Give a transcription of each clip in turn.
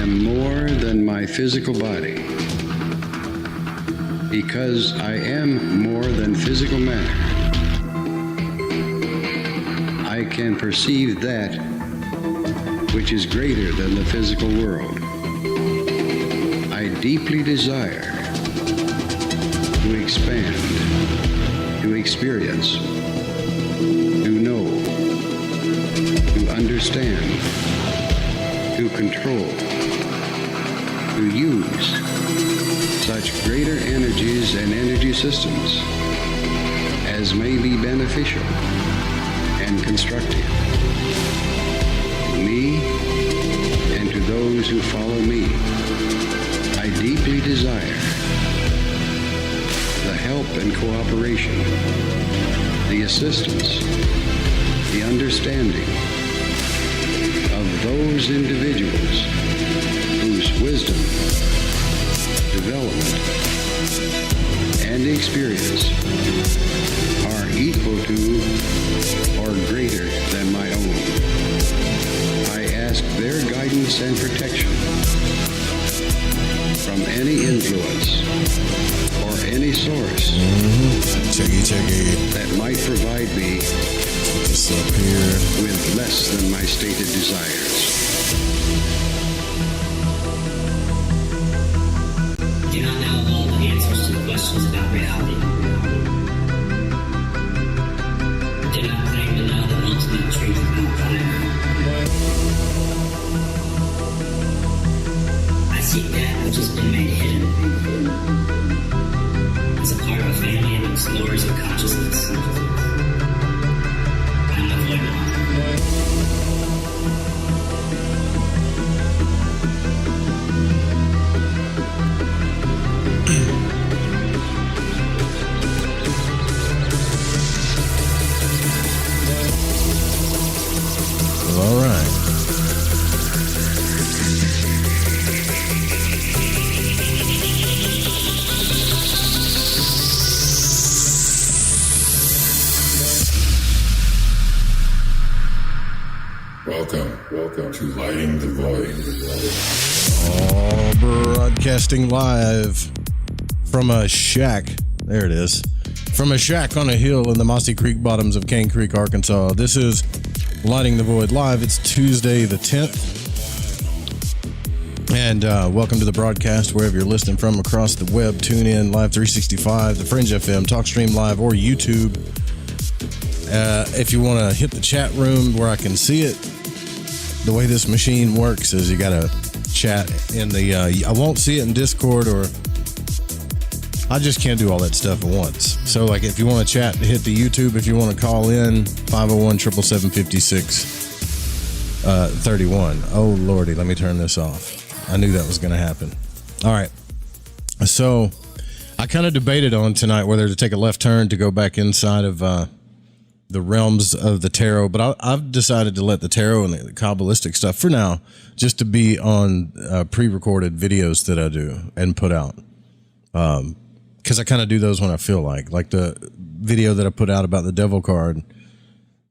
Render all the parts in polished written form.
am more than my physical body. Because I am more than physical matter, I can perceive that which is greater than the physical world. I deeply desire to expand, to experience, to know, to understand, to control, to use such greater energies and energy systems as may be beneficial and constructive to me and to those who follow me. I deeply desire the help and cooperation, the assistance, the understanding of those individuals whose wisdom, development, and experience are equal to or greater than my own. I ask their guidance and protection from any influence or any source that might provide me with less than my stated desires. Do not know all the answers to the questions about reality. Do not claim to know the ultimate truth about fire. I seek that which has been made hidden as a part of a family and explorers of consciousness. I am the void one. All right. Welcome to Lighting the Void. All broadcasting live from a shack. There it is. From a shack on a hill in the Mossy Creek bottoms of Cane Creek, Arkansas. This is Lighting the Void Live. It's Tuesday the 10th. And welcome to the broadcast wherever you're listening from across the web. Tune in, Live 365, the Fringe FM, TalkStream Live, or YouTube. If you want to hit the chat room where I can see it, the way this machine works is you got to chat in the... I won't see it in Discord, or... I just can't do all that stuff at once. So, like, if you want to chat, hit the YouTube. If you want to call in, 501-777-5631. Oh, Lordy, let me turn this off. I knew that was going to happen. All right. So, I kind of debated on tonight whether to take a left turn to go back inside of the realms of the tarot. But I've decided to let the tarot and the Kabbalistic stuff, for now, just to be on pre-recorded videos that I do and put out. Because I kind of do those when I feel like the video that I put out about the devil card.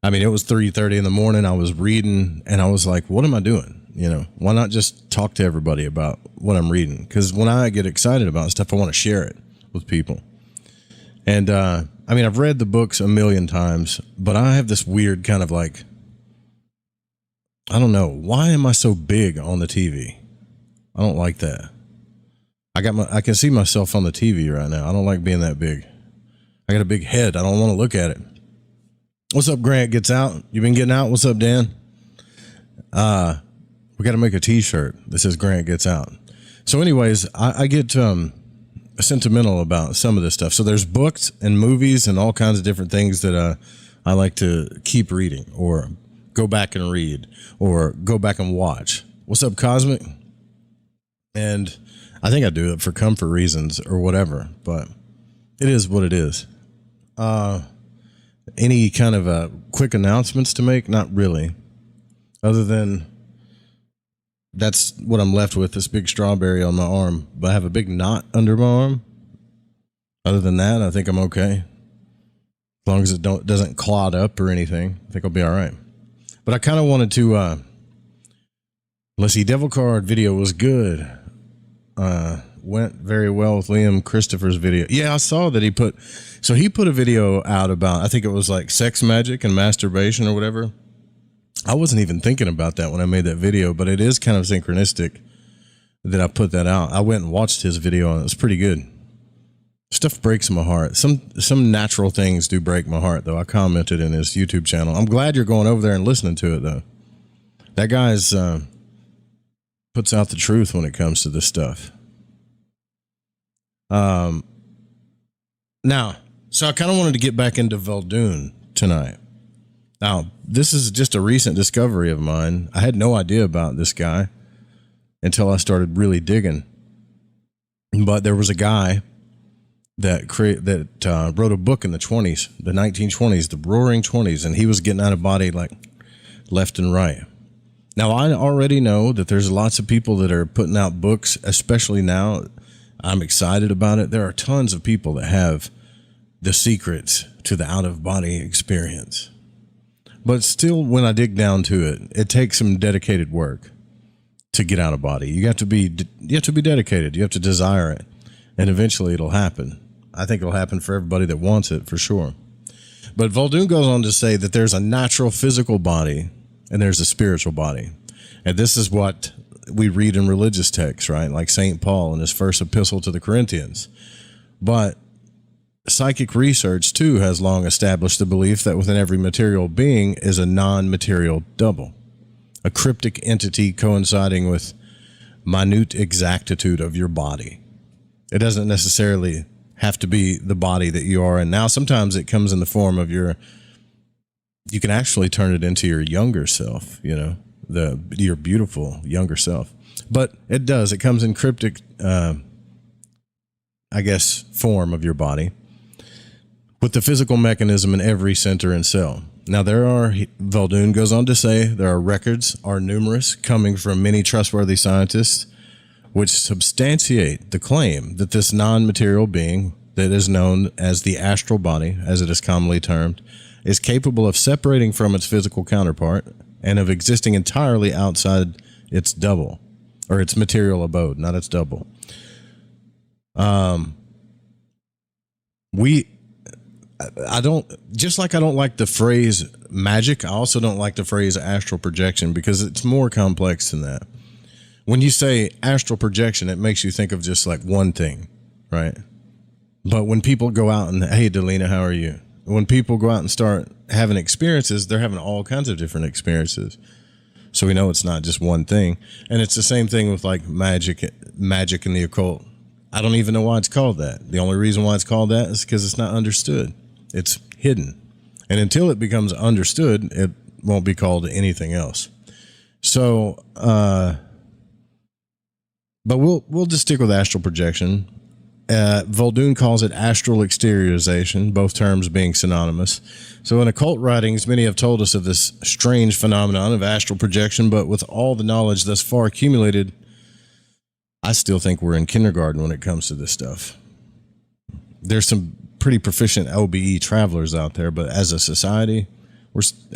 I mean, it was 3:30 in the morning. I was reading and I was like, what am I doing? You know, why not just talk to everybody about what I'm reading? Because when I get excited about stuff, I want to share it with people. And, I mean, I've read the books a million times, but I have this weird kind of like, I don't know. Why am I so big on the TV? I don't like that. I can see myself on the TV right now. I don't like being that big. I got a big head. I don't want to look at it. What's up, Grant Gets Out? You been getting out? What's up, Dan? We got to make a t-shirt that says Grant Gets Out. So anyways, I get sentimental about some of this stuff. So there's books and movies and all kinds of different things that I like to keep reading or go back and read or go back and watch. What's up, Cosmic? And I think I do it for comfort reasons or whatever, but it is what it is. Any kind of quick announcements to make? Not really. Other than that's what I'm left with, this big strawberry on my arm. But I have a big knot under my arm. Other than that, I think I'm okay. As long as it doesn't clot up or anything, I think I'll be all right. But I kind of wanted to Let's see. Devil Card video was good. Went very well with Liam Christopher's video. Yeah, I saw that he put a video out about, I think it was like sex magic and masturbation or whatever. I wasn't even thinking about that when I made that video, but it is kind of synchronistic that I put that out. I went and watched his video and it was pretty good. Stuff breaks my heart. Some natural things do break my heart, though. I commented in his YouTube channel. I'm glad you're going over there and listening to it, though. That guy's puts out the truth when it comes to this stuff. Now, so I kind of wanted to get back into Vuldoon tonight. Now, this is just a recent discovery of mine. I had no idea about this guy until I started really digging. But there was a guy that wrote a book in the 20s, the 1920s, the Roaring 20s, and he was getting out of body like left and right. Now, I already know that there's lots of people that are putting out books, especially now. I'm excited about it. There are tons of people that have the secrets to the out-of-body experience. But still, when I dig down to it, it takes some dedicated work to get out of body. You have to be dedicated. You have to desire it, and eventually it'll happen. I think it'll happen for everybody that wants it, for sure. But Vuldoon goes on to say that there's a natural physical body and there's a spiritual body. And this is what we read in religious texts, right? Like St. Paul in his first epistle to the Corinthians. But psychic research, too, has long established the belief that within every material being is a non-material double, a cryptic entity coinciding with minute exactitude of your body. It doesn't necessarily have to be the body that you are in now. Sometimes it comes in the form of you can actually turn it into your younger self, your beautiful younger self. But it comes in cryptic, form of your body with the physical mechanism in every center and cell. Now, Vuldoon goes on to say, there are records are numerous coming from many trustworthy scientists which substantiate the claim that this non-material being that is known as the astral body, as it is commonly termed, is capable of separating from its physical counterpart and of existing entirely outside its double, or its material abode, not its double. I don't like the phrase magic, I also don't like the phrase astral projection because it's more complex than that. When you say astral projection, it makes you think of just like one thing, right? But when people go out and, hey, Delina, how are you? When people go out and start having experiences, they're having all kinds of different experiences. So we know it's not just one thing. And it's the same thing with like magic and the occult. I don't even know why it's called that. The only reason why it's called that is because it's not understood. It's hidden. And until it becomes understood, it won't be called anything else. So, but we'll just stick with astral projection. Vuldoon calls it astral exteriorization, both terms being synonymous. So in occult writings, many have told us of this strange phenomenon of astral projection, but with all the knowledge thus far accumulated, I still think we're in kindergarten when it comes to this stuff. There's some pretty proficient OBE travelers out there, but as a society,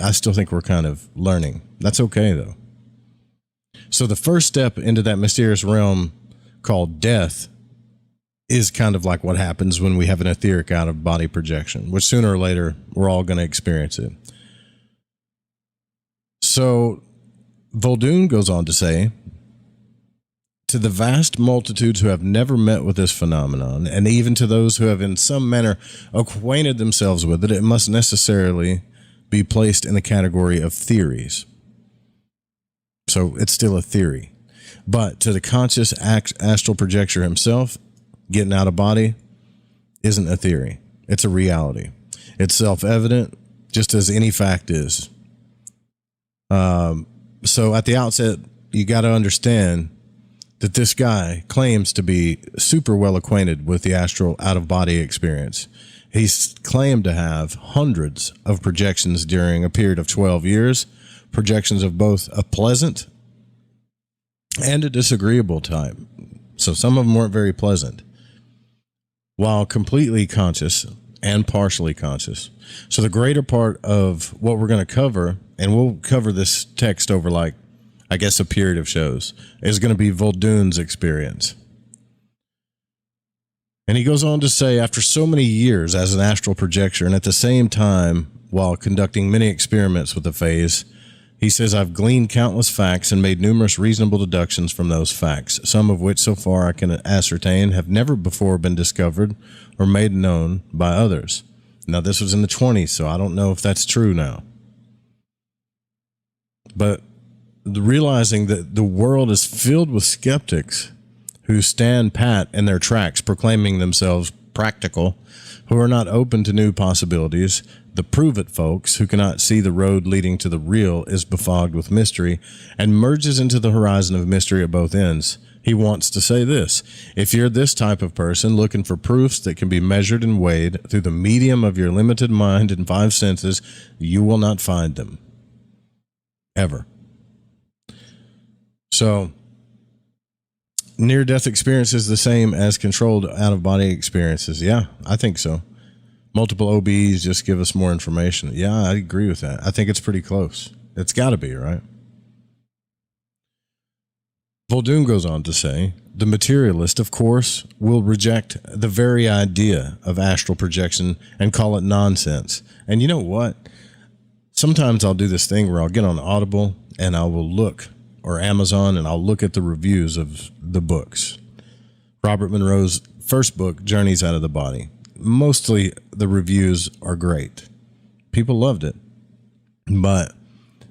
I still think we're kind of learning. That's okay, though. So the first step into that mysterious realm called death is kind of like what happens when we have an etheric out-of-body projection, which sooner or later, we're all going to experience it. So Vuldoon goes on to say, to the vast multitudes who have never met with this phenomenon, and even to those who have in some manner acquainted themselves with it, it must necessarily be placed in the category of theories. So it's still a theory. But to the conscious astral projector himself, getting out of body isn't a theory. It's a reality. It's self-evident, just as any fact is. So at the outset, you got to understand that this guy claims to be super well acquainted with the astral out-of-body experience. He's claimed to have hundreds of projections during a period of 12 years, projections of both a pleasant and a disagreeable type. So some of them weren't very pleasant, while completely conscious and partially conscious. So the greater part of what we're going to cover, and we'll cover this text over like I guess a period of shows, is going to be Vuldoon's experience. And he goes on to say, after so many years as an astral projector, and at the same time, while conducting many experiments with the phase, he says, I've gleaned countless facts and made numerous reasonable deductions from those facts, some of which so far I can ascertain have never before been discovered or made known by others. Now, this was in the 20s, so I don't know if that's true now. But realizing that the world is filled with skeptics who stand pat in their tracks, proclaiming themselves practical, who are not open to new possibilities, the prove-it folks who cannot see the road leading to the real is befogged with mystery and merges into the horizon of mystery at both ends. He wants to say this: if you're this type of person looking for proofs that can be measured and weighed through the medium of your limited mind and five senses, you will not find them. Ever. So, near-death experience is the same as controlled out-of-body experiences. Yeah, I think so. Multiple OBs just give us more information. Yeah, I agree with that. I think it's pretty close. It's got to be, right? Vuldoon goes on to say, the materialist, of course, will reject the very idea of astral projection and call it nonsense. And you know what? Sometimes I'll do this thing where I'll get on Audible and I will look, or Amazon, and I'll look at the reviews of the books. Robert Monroe's first book, Journeys Out of the Body. Mostly the reviews are great. People loved it. But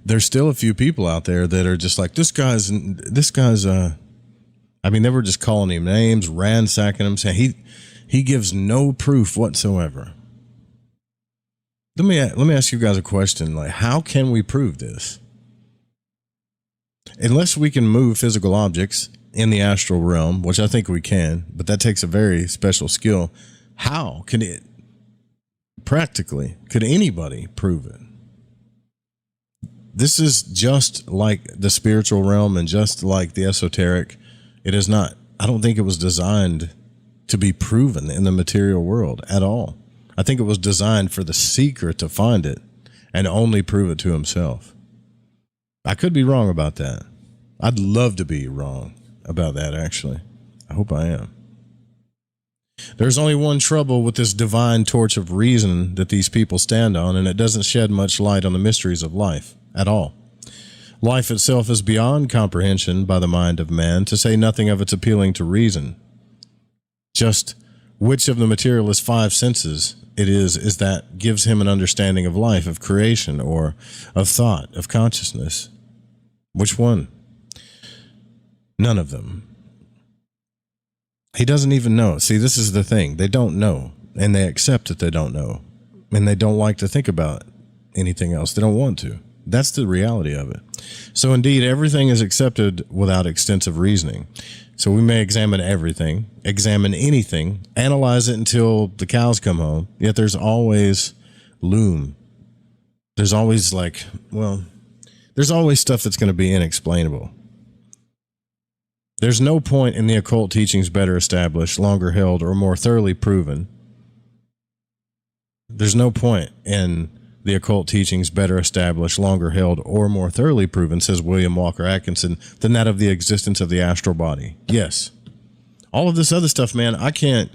there's still a few people out there that are just like, this guy's, I mean, they were just calling him names, ransacking him, saying he gives no proof whatsoever. Let me ask you guys a question. Like, how can we prove this? Unless we can move physical objects in the astral realm, which I think we can, but that takes a very special skill. How can it, practically, could anybody prove it? This is just like the spiritual realm and just like the esoteric. It is not, I don't think it was designed to be proven in the material world at all. I think it was designed for the seeker to find it and only prove it to himself. I could be wrong about that. I'd love to be wrong about that, actually. I hope I am. There's only one trouble with this divine torch of reason that these people stand on, and it doesn't shed much light on the mysteries of life at all. Life itself is beyond comprehension by the mind of man, to say nothing of its appealing to reason. Just which of the materialist five senses it is that gives him an understanding of life, of creation, or of thought, of consciousness? Which one? None of them. He doesn't even know. See, this is the thing. They don't know, and they accept that they don't know, and they don't like to think about anything else. They don't want to. That's the reality of it. So indeed, everything is accepted without extensive reasoning. So we may examine everything, examine anything, analyze it until the cows come home, yet there's always loom. There's always there's always stuff that's going to be inexplainable. There's no point in the occult teachings better established, longer held, or more thoroughly proven. There's no point in the occult teachings better established, longer held, or more thoroughly proven, says William Walker Atkinson, than that of the existence of the astral body. Yes. All of this other stuff, man, I can't,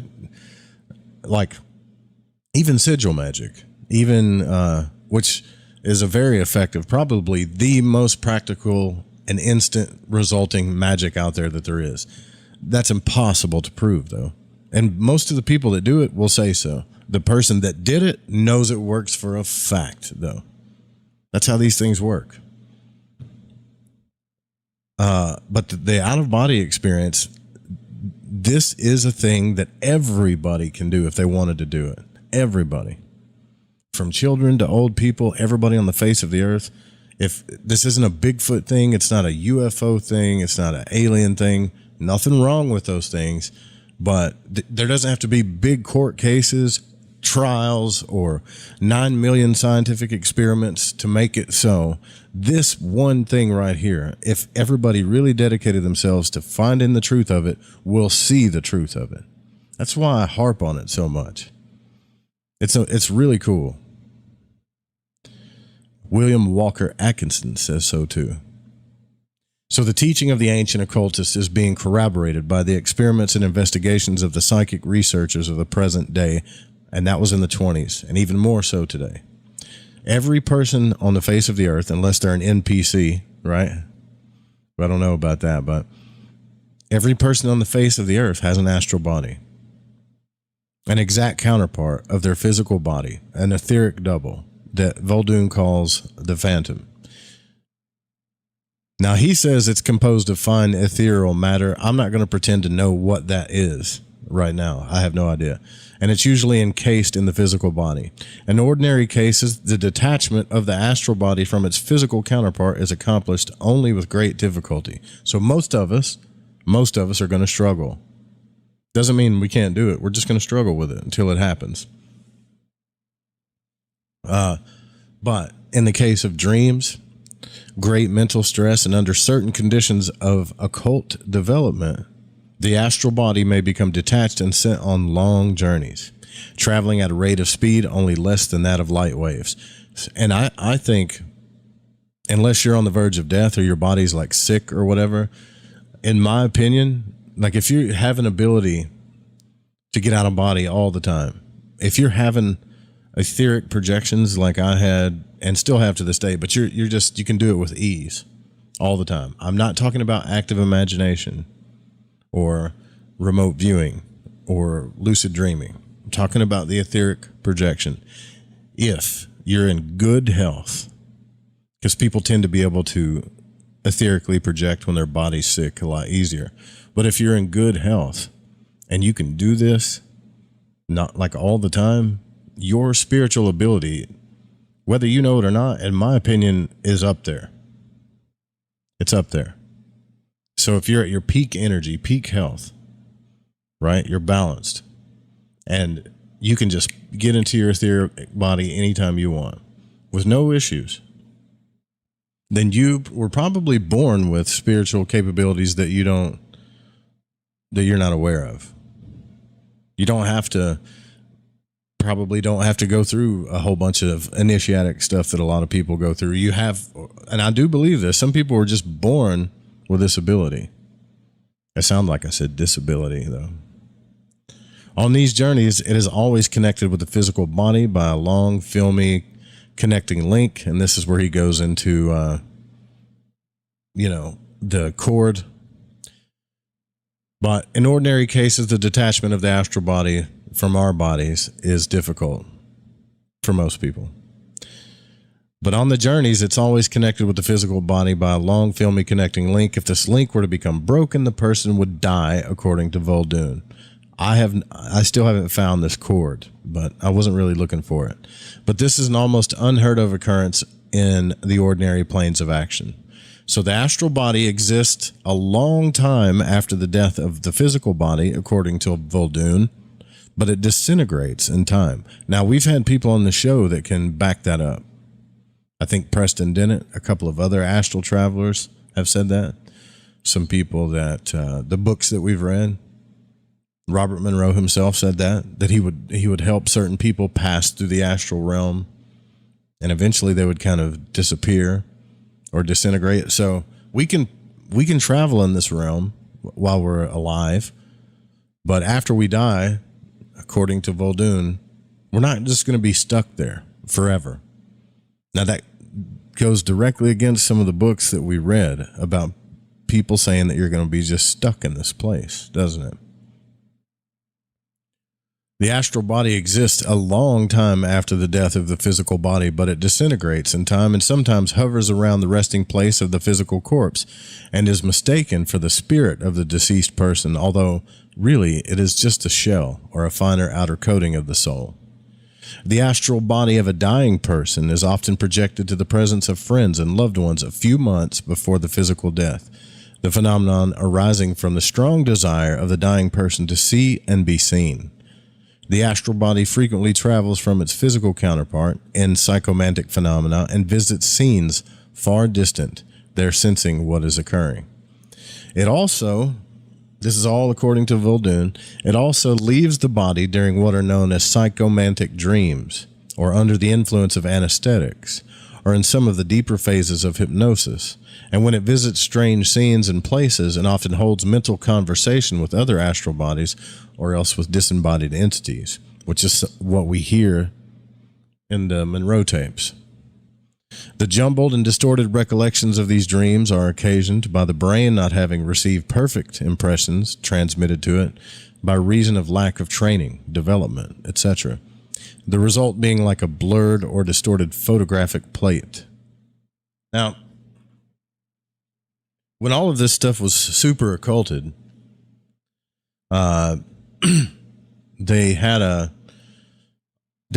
like, even sigil magic, even, which is a very effective, probably the most practical and instant resulting magic out there that there is. That's impossible to prove, though. And most of the people that do it will say so. The person that did it knows it works for a fact, though. That's how these things work. But the out-of-body experience, this is a thing that everybody can do if they wanted to do it. Everybody. From children to old people, everybody on the face of the earth. If this isn't a Bigfoot thing, it's not a UFO thing, it's not an alien thing, nothing wrong with those things, but there doesn't have to be big court cases, trials, or 9 million scientific experiments to make it so. This one thing right here, if everybody really dedicated themselves to finding the truth of it, will see the truth of it. That's why I harp on it so much. It's really cool. William Walker Atkinson says so too. So the teaching of the ancient occultists is being corroborated by the experiments and investigations of the psychic researchers of the present day, and that was in the 20s, and even more so today. Every person on the face of the earth, unless they're an NPC, right? I don't know about that, but every person on the face of the earth has an astral body, an exact counterpart of their physical body, an etheric double that Vuldoon calls the phantom. Now, he says it's composed of fine ethereal matter. I'm not going to pretend to know what that is right now. I have no idea. And it's usually encased in the physical body. In ordinary cases, the detachment of the astral body from its physical counterpart is accomplished only with great difficulty. So most of us are going to struggle. Doesn't mean we can't do it. We're just going to struggle with it until it happens. But in the case of dreams, great mental stress, and under certain conditions of occult development, the astral body may become detached and sent on long journeys, traveling at a rate of speed only less than that of light waves. And I think, unless you're on the verge of death or your body's like sick or whatever, in my opinion, like if you have an ability to get out of body all the time, if you're having etheric projections like I had and still have to this day, but you can do it with ease all the time. I'm not talking about active imagination or remote viewing or lucid dreaming. I'm talking about the etheric projection. If you're in good health, because people tend to be able to etherically project when their body's sick a lot easier. But if you're in good health and you can do this, not like all the time, your spiritual ability, whether you know it or not, in my opinion, is up there. It's up there. So if you're at your peak energy, peak health, right, you're balanced, and you can just get into your etheric body anytime you want with no issues, then you were probably born with spiritual capabilities that you're not aware of. You probably don't have to go through a whole bunch of initiatic stuff that a lot of people go through. You have, and I do believe this, some people were just born with this ability. It sounds like I said disability, though. On these journeys, it is always connected with the physical body by a long, filmy connecting link, and this is where he goes into, the cord. But in ordinary cases, the detachment of the astral body from our bodies is difficult for most people. But on the journeys, it's always connected with the physical body by a long, filmy connecting link. If this link were to become broken, the person would die, according to Vuldoon. I still haven't found this cord, but I wasn't really looking for it. But this is an almost unheard of occurrence in the ordinary planes of action. So the astral body exists a long time after the death of the physical body, according to Vuldoon, but it disintegrates in time. Now, we've had people on the show that can back that up. I think Preston Dennett, a couple of other astral travelers have said that. Some people that, the books that we've read, Robert Monroe himself said that he would help certain people pass through the astral realm, and eventually they would kind of disappear or disintegrate. So we can travel in this realm while we're alive, but after we die, according to Vuldoon, we're not just going to be stuck there forever. Now that goes directly against some of the books that we read about people saying that you're going to be just stuck in this place, doesn't it? The astral body exists a long time after the death of the physical body, but it disintegrates in time and sometimes hovers around the resting place of the physical corpse and is mistaken for the spirit of the deceased person, although really it is just a shell or a finer outer coating of the soul. The astral body of a dying person is often projected to the presence of friends and loved ones a few months before the physical death, the phenomenon arising from the strong desire of the dying person to see and be seen. The astral body frequently travels from its physical counterpart in psychomantic phenomena and visits scenes far distant, there sensing what is occurring. It also, this is all according to Vuldoon, it also leaves the body during what are known as psychomantic dreams, or under the influence of anesthetics, or in some of the deeper phases of hypnosis. And when it visits strange scenes and places and often holds mental conversation with other astral bodies or else with disembodied entities, which is what we hear in the Monroe tapes. The jumbled and distorted recollections of these dreams are occasioned by the brain not having received perfect impressions transmitted to it by reason of lack of training, development, etc. The result being like a blurred or distorted photographic plate. Now, when all of this stuff was super occulted, there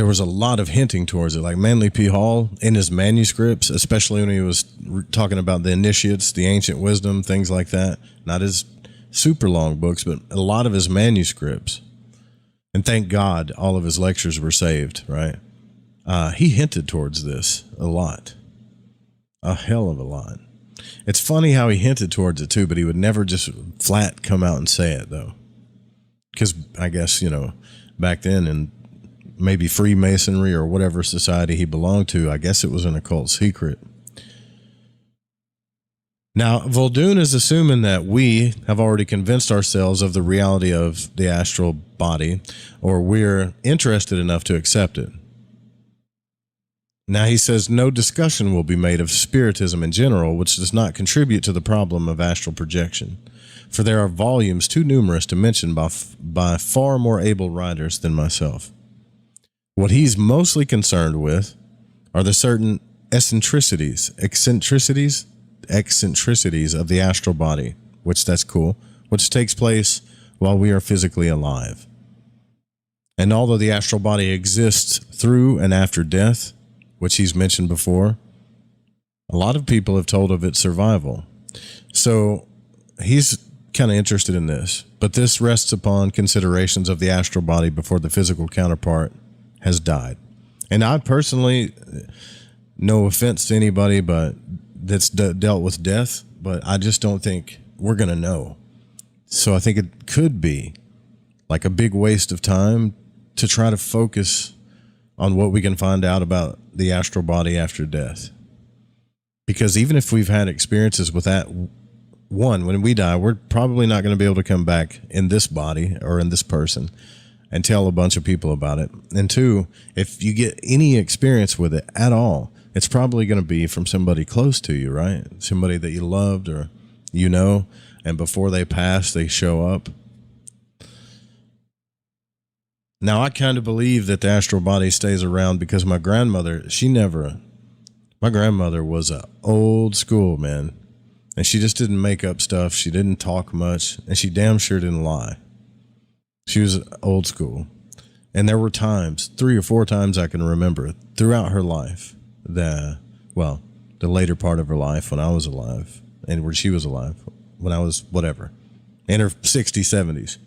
was a lot of hinting towards it. Like Manly P. Hall in his manuscripts, especially when he was talking about the initiates, the ancient wisdom, things like that. Not his super long books, but a lot of his manuscripts. And thank God all of his lectures were saved, right? He hinted towards this a lot. A hell of a lot. It's funny how he hinted towards it too, but he would never just flat come out and say it though. Because I guess, back then in maybe Freemasonry or whatever society he belonged to, I guess it was an occult secret. Now, Vuldoon is assuming that we have already convinced ourselves of the reality of the astral body, or we're interested enough to accept it. Now, he says no discussion will be made of spiritism in general, which does not contribute to the problem of astral projection, for there are volumes too numerous to mention by far more able writers than myself. What he's mostly concerned with are the certain eccentricities of the astral body, which that's cool, which takes place while we are physically alive. And although the astral body exists through and after death, which he's mentioned before, a lot of people have told of its survival. So he's kind of interested in this, but this rests upon considerations of the astral body before the physical counterpart has died. And I personally, no offense to anybody, but that's dealt with death, but I just don't think we're going to know. So I think it could be like a big waste of time to try to focus on what we can find out about the astral body after death. Because even if we've had experiences with that, one, when we die, we're probably not going to be able to come back in this body or in this person and tell a bunch of people about it. And two, if you get any experience with it at all, it's probably going to be from somebody close to you, right? Somebody that you loved or and before they pass, they show up. Now, I kind of believe that the astral body stays around because my grandmother was a old school, man. And she just didn't make up stuff. She didn't talk much, and she damn sure didn't lie. She was old school. And there were times, 3 or 4 times I can remember throughout her life, the later part of her life when I was alive, and where she was alive, when I was whatever, in her 60s, 70s.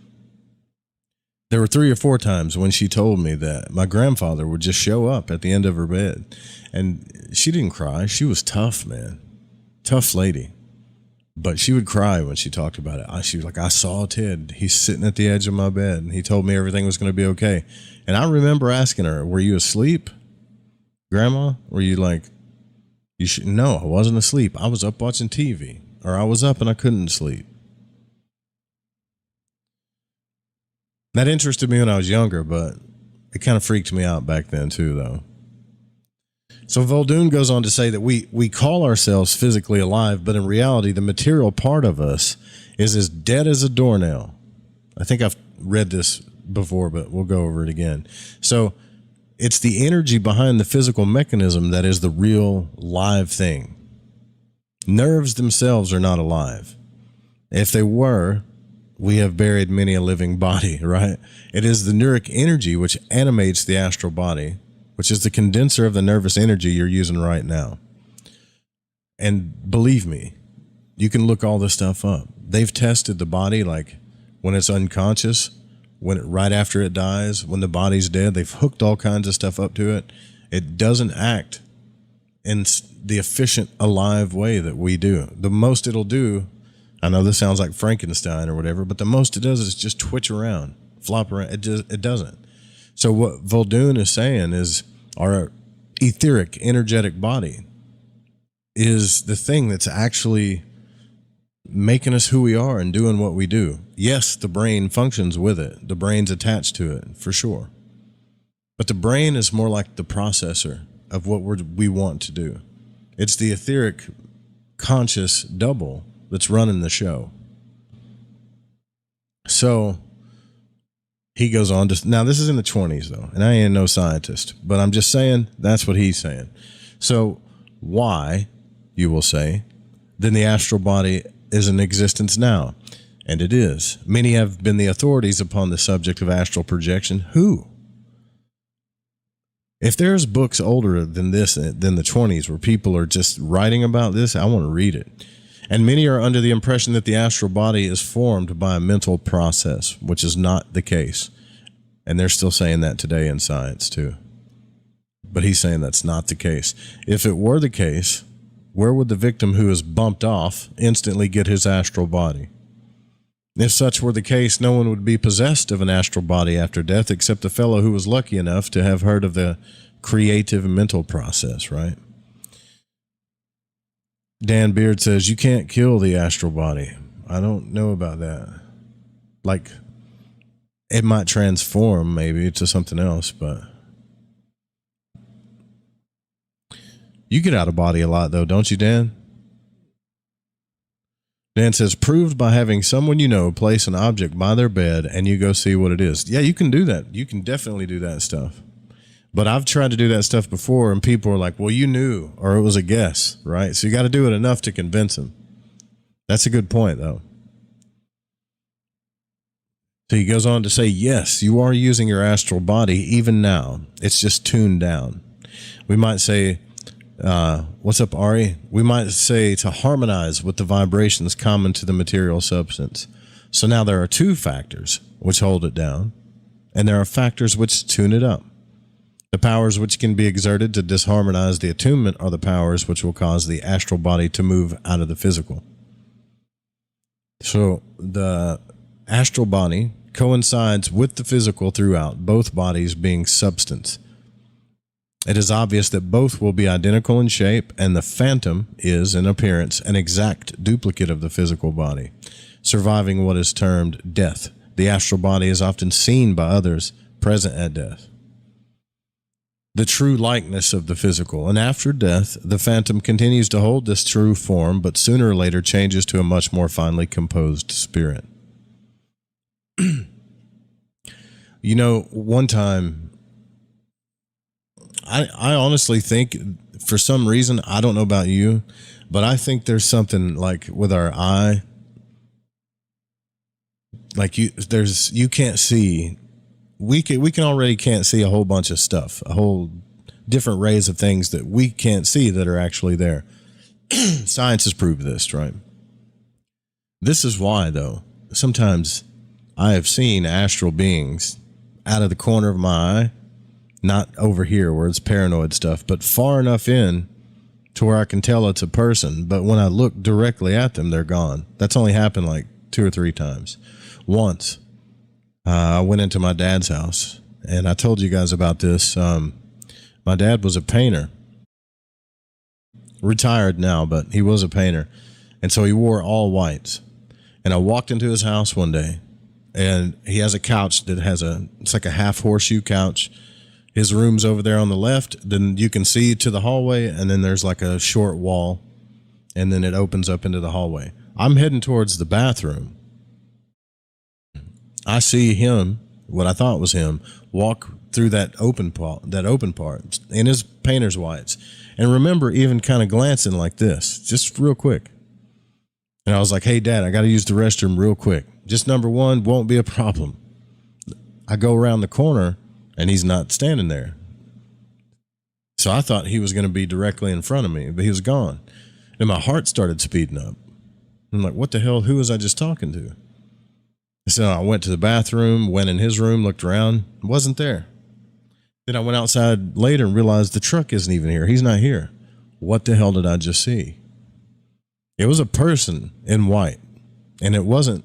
There were 3 or 4 times when she told me that my grandfather would just show up at the end of her bed. And she didn't cry. She was tough, man. Tough lady. But she would cry when she talked about it. She was like, I saw Ted. He's sitting at the edge of my bed, and he told me everything was going to be okay. And I remember asking her, were you asleep, Grandma? Were you like, No, I wasn't asleep. I was up watching TV. Or I was up and I couldn't sleep. That interested me when I was younger, but it kind of freaked me out back then too, though. So Vuldoon goes on to say that we call ourselves physically alive, but in reality, the material part of us is as dead as a doornail. I think I've read this before, but we'll go over it again. So it's the energy behind the physical mechanism that is the real live thing. Nerves themselves are not alive. If they were, we have buried many a living body, right? It is the neuric energy which animates the astral body, which is the condenser of the nervous energy you're using right now. And believe me, you can look all this stuff up. They've tested the body, like when it's unconscious, right after it dies, when the body's dead. They've hooked all kinds of stuff up to it. It doesn't act in the efficient, alive way that we do. The most it'll do, I know this sounds like Frankenstein or whatever, but the most it does is just twitch around, flop around. It doesn't. So what Vuldoon is saying is our etheric, energetic body, is the thing that's actually making us who we are and doing what we do. Yes, the brain functions with it. The brain's attached to it, for sure. But the brain is more like the processor of what we want to do. It's the etheric conscious double that's running the show. So he goes on to, now this is in the 20s though, and I ain't no scientist, but I'm just saying that's what he's saying. So why, you will say, then the astral body is in existence now? And it is. Many have been the authorities upon the subject of astral projection. Who? If there's books older than this, than the 20s, where people are just writing about this, I want to read it. And many are under the impression that the astral body is formed by a mental process, which is not the case. And they're still saying that today in science too. But he's saying that's not the case. If it were the case, where would the victim who is bumped off instantly get his astral body? If such were the case, no one would be possessed of an astral body after death except the fellow who was lucky enough to have heard of the creative mental process, right? Dan Beard says, you can't kill the astral body. I don't know about that. Like, it might transform maybe to something else, but you get out of body a lot though, don't you, Dan? Dan says, proved by having someone you know place an object by their bed and you go see what it is. Yeah, you can do that. You can definitely do that stuff. But I've tried to do that stuff before and people are like, well, you knew, or it was a guess, right? So you got to do it enough to convince them. That's a good point, though. So he goes on to say, yes, you are using your astral body even now. It's just tuned down. We might say, what's up, Ari? We might say to harmonize with the vibrations common to the material substance. So now there are two factors which hold it down, and there are factors which tune it up. The powers which can be exerted to disharmonize the attunement are the powers which will cause the astral body to move out of the physical. So the astral body coincides with the physical throughout, both bodies being substance. It is obvious that both will be identical in shape, and the phantom is, in appearance, an exact duplicate of the physical body, surviving what is termed death. The astral body is often seen by others present at death. The true likeness of the physical, and after death, the phantom continues to hold this true form, but sooner or later changes to a much more finely composed spirit. You know, one time, I honestly think, for some reason, I don't know about you, but I think there's something like with our eye, like you can't see. We can already can't see a whole bunch of stuff, a whole different rays of things that we can't see that are actually there. Science has proved this, right? This is why, though, sometimes I have seen astral beings out of the corner of my eye, not over here where it's paranoid stuff, but far enough in to where I can tell it's a person. But when I look directly at them, they're gone. That's only happened like 2 or 3 times. Once, I went into my dad's house, and I told you guys about this. My dad was a painter. Retired now, but he was a painter. And so he wore all whites. And I walked into his house one day, and he has a couch that has it's like a half horseshoe couch. His room's over there on the left. Then you can see to the hallway, and then there's like a short wall, and then it opens up into the hallway. I'm heading towards the bathroom. I see him, what I thought was him, walk through that open part in his painter's whites. And remember even kind of glancing like this, just real quick. And I was like, hey, Dad, I got to use the restroom real quick. Just number 1, won't be a problem. I go around the corner, and he's not standing there. So I thought he was going to be directly in front of me, but he was gone. And my heart started speeding up. I'm like, what the hell? Who was I just talking to? So I went to the bathroom, went in his room, looked around, wasn't there. Then I went outside later and realized the truck isn't even here. He's not here. What the hell did I just see? It was a person in white. And it wasn't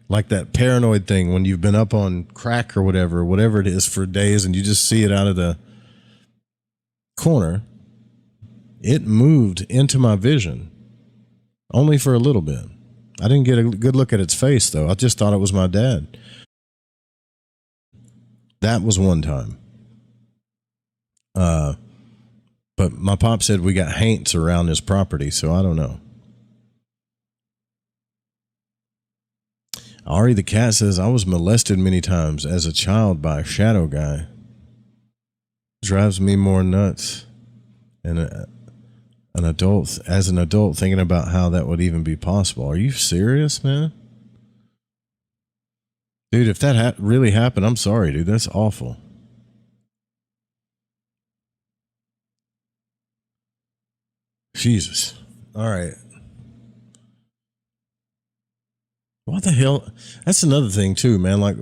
like that paranoid thing when you've been up on crack or whatever it is for days, and you just see it out of the corner. it moved into my vision only for a little bit. I didn't get a good look at its face, though. I just thought it was my dad. That was one time. But my pop said we got haints around his property, so I don't know. Ari the cat says, I was molested many times as a child by a shadow guy. Drives me more nuts. And an adult thinking about how that would even be possible. Are you serious, man? Dude, if that really happened, I'm sorry, dude. That's awful. Jesus. All right. What the hell? That's another thing too, man. Like,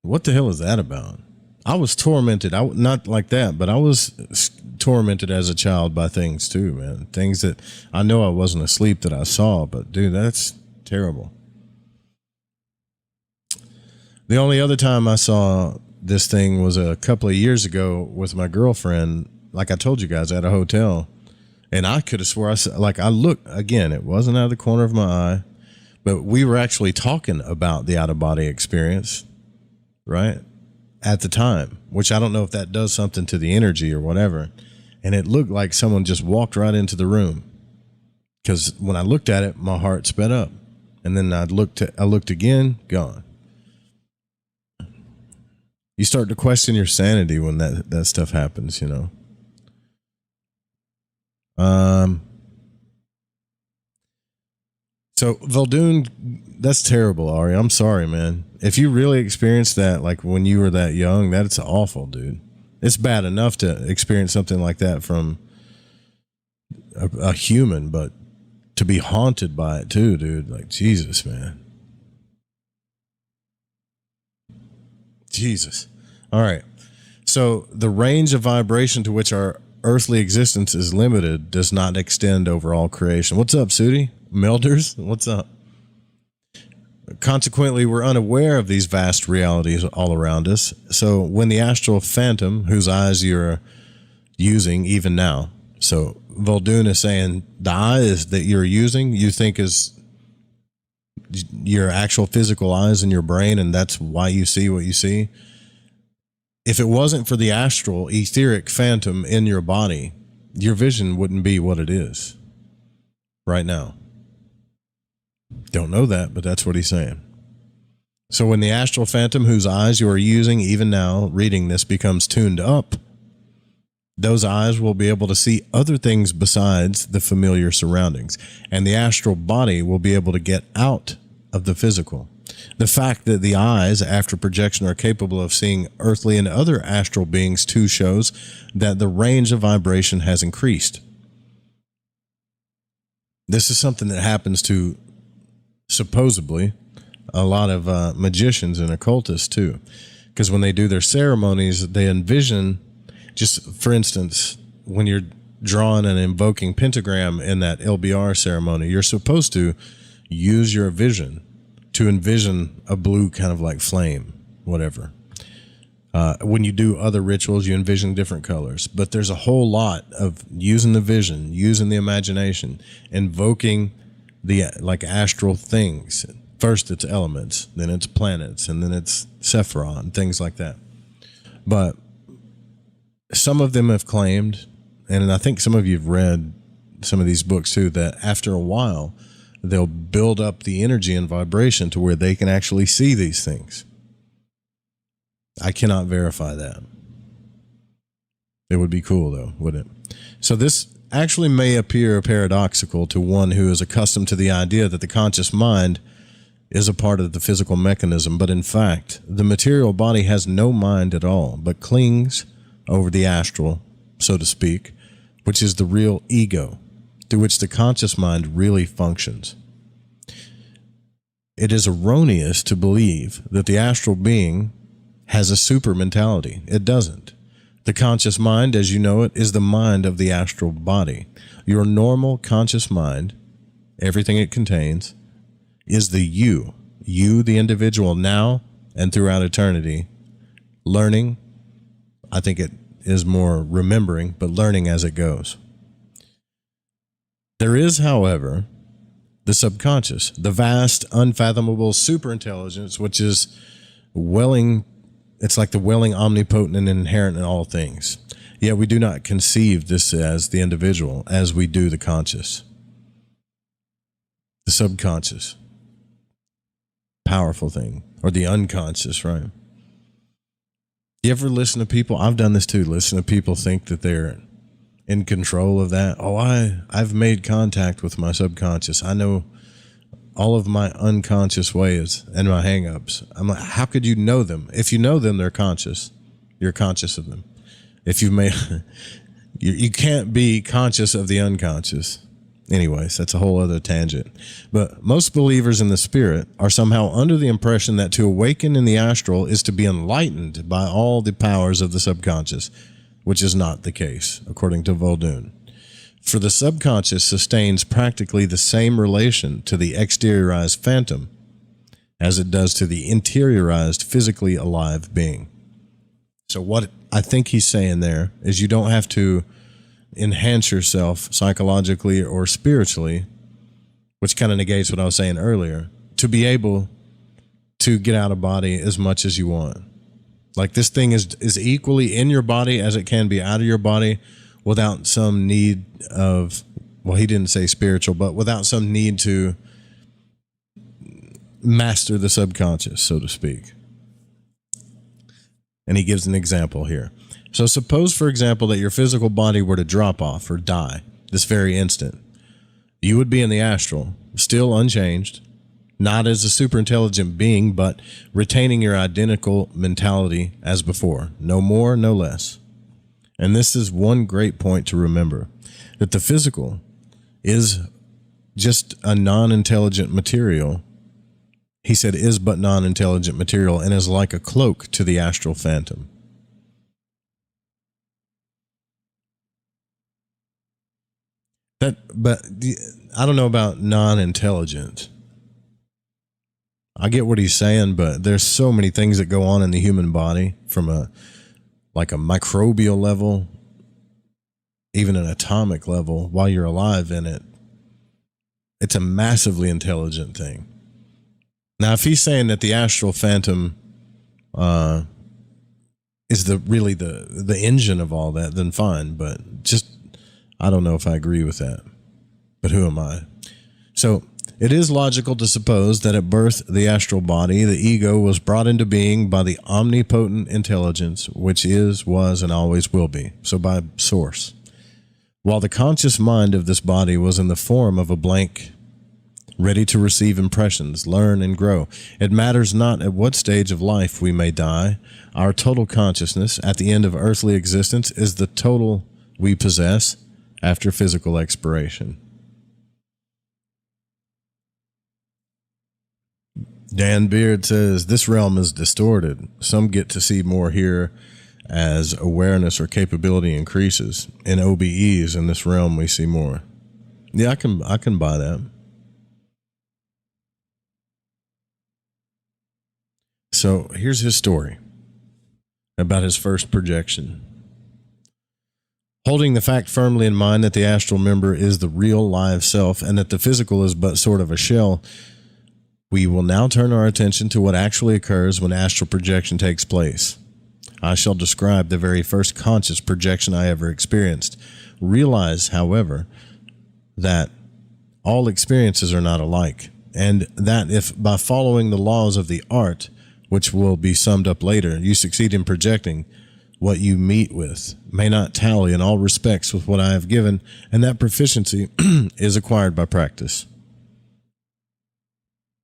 what the hell is that about? I was tormented. Not like that, but I was tormented as a child by things too, man. Things that I know I wasn't asleep that I saw, but dude, that's terrible. The only other time I saw this thing was a couple of years ago with my girlfriend. Like I told you guys, at a hotel, and I could have swore I looked again. It wasn't out of the corner of my eye, but we were actually talking about the out of body experience, right? At the time, which I don't know if that does something to the energy or whatever. And it looked like someone just walked right into the room, because when I looked at it, my heart sped up, and then I looked again, gone. You start to question your sanity when that stuff happens, you know. So Vuldoon, that's terrible, Ari. I'm sorry, man. If you really experienced that, like when you were that young, that's awful, dude. It's bad enough to experience something like that from a human, but to be haunted by it too, dude. Like, Jesus, man. Jesus. All right. So the range of vibration to which our earthly existence is limited does not extend over all creation. What's up, Sudi? Melders? What's up? Consequently, we're unaware of these vast realities all around us. So when the astral phantom, whose eyes you're using even now, so Vuldoon is saying the eyes that you're using, you think is your actual physical eyes in your brain, and that's why you see what you see. If it wasn't for the astral, etheric phantom in your body, your vision wouldn't be what it is right now. Don't know that, but that's what he's saying. So when the astral phantom, whose eyes you are using even now, reading this, becomes tuned up, those eyes will be able to see other things besides the familiar surroundings, and the astral body will be able to get out of the physical. The fact that the eyes, after projection, are capable of seeing earthly and other astral beings too shows that the range of vibration has increased. This is something that happens to, supposedly, a lot of magicians and occultists too. Because when they do their ceremonies, they envision, just for instance, when you're drawing and invoking pentagram in that LBR ceremony, you're supposed to use your vision to envision a blue kind of like flame, whatever. When you do other rituals, you envision different colors. But there's a whole lot of using the vision, using the imagination, invoking the like astral things. First it's elements, then it's planets, and then it's Sephiroth and things like that. But some of them have claimed, and I think some of you have read some of these books too, that after a while, they'll build up the energy and vibration to where they can actually see these things. I cannot verify that. It would be cool though, wouldn't it? So this actually may appear paradoxical to one who is accustomed to the idea that the conscious mind is a part of the physical mechanism, but in fact, the material body has no mind at all, but clings over the astral, so to speak, which is the real ego, through which the conscious mind really functions. It is erroneous to believe that the astral being has a super mentality. It doesn't. The conscious mind, as you know it, is the mind of the astral body. Your normal conscious mind, everything it contains, is the you, the individual now and throughout eternity, learning. I think it is more remembering, but learning as it goes. There is, however, the subconscious, the vast, unfathomable superintelligence, which is welling. It's like the welling, omnipotent, and inherent in all things. Yet we do not conceive this as the individual as we do the conscious. The subconscious. Powerful thing. Or the unconscious, right? You ever listen to people? I've done this too. Listen to people think that they're in control of that. Oh, I've made contact with my subconscious. I know all of my unconscious ways and my hang-ups. I'm like, how could you know them? If you know them, they're conscious. You're conscious of them. If you've made, you can't be conscious of the unconscious. Anyways, that's a whole other tangent. But most believers in the spirit are somehow under the impression that to awaken in the astral is to be enlightened by all the powers of the subconscious, which is not the case, according to Vuldoon. For the subconscious sustains practically the same relation to the exteriorized phantom as it does to the interiorized, physically alive being. So what I think he's saying there is you don't have to enhance yourself psychologically or spiritually, which kind of negates what I was saying earlier, to be able to get out of body as much as you want. Like this thing is equally in your body as it can be out of your body without some need of, well, he didn't say spiritual, but without some need to master the subconscious, so to speak. And he gives an example here. So suppose, for example, that your physical body were to drop off or die this very instant. You would be in the astral, still unchanged, not as a superintelligent being, but retaining your identical mentality as before. No more, no less. And this is one great point to remember, that the physical is just a non-intelligent material. He said is but non-intelligent material and is like a cloak to the astral phantom. But I don't know about non-intelligent. I get what he's saying, but there's so many things that go on in the human body from a microbial level, even an atomic level, while you're alive in it. It's a massively intelligent thing. Now, if he's saying that the astral phantom is really the engine of all that, then fine. But just, I don't know if I agree with that. But who am I? So it is logical to suppose that at birth, the astral body, the ego, was brought into being by the omnipotent intelligence, which is, was, and always will be. So by source. While the conscious mind of this body was in the form of a blank, ready to receive impressions, learn, and grow. It matters not at what stage of life we may die. Our total consciousness at the end of earthly existence is the total we possess after physical expiration. Dan Beard says, this realm is distorted. Some get to see more here as awareness or capability increases. In OBEs, in this realm, we see more. Yeah, I can buy that. So here's his story about his first projection. Holding the fact firmly in mind that the astral member is the real live self and that the physical is but sort of a shell, we will now turn our attention to what actually occurs when astral projection takes place. I shall describe the very first conscious projection I ever experienced. Realize, however, that all experiences are not alike, and that if by following the laws of the art, which will be summed up later, you succeed in projecting, what you meet with may not tally in all respects with what I have given, and that proficiency is acquired by practice.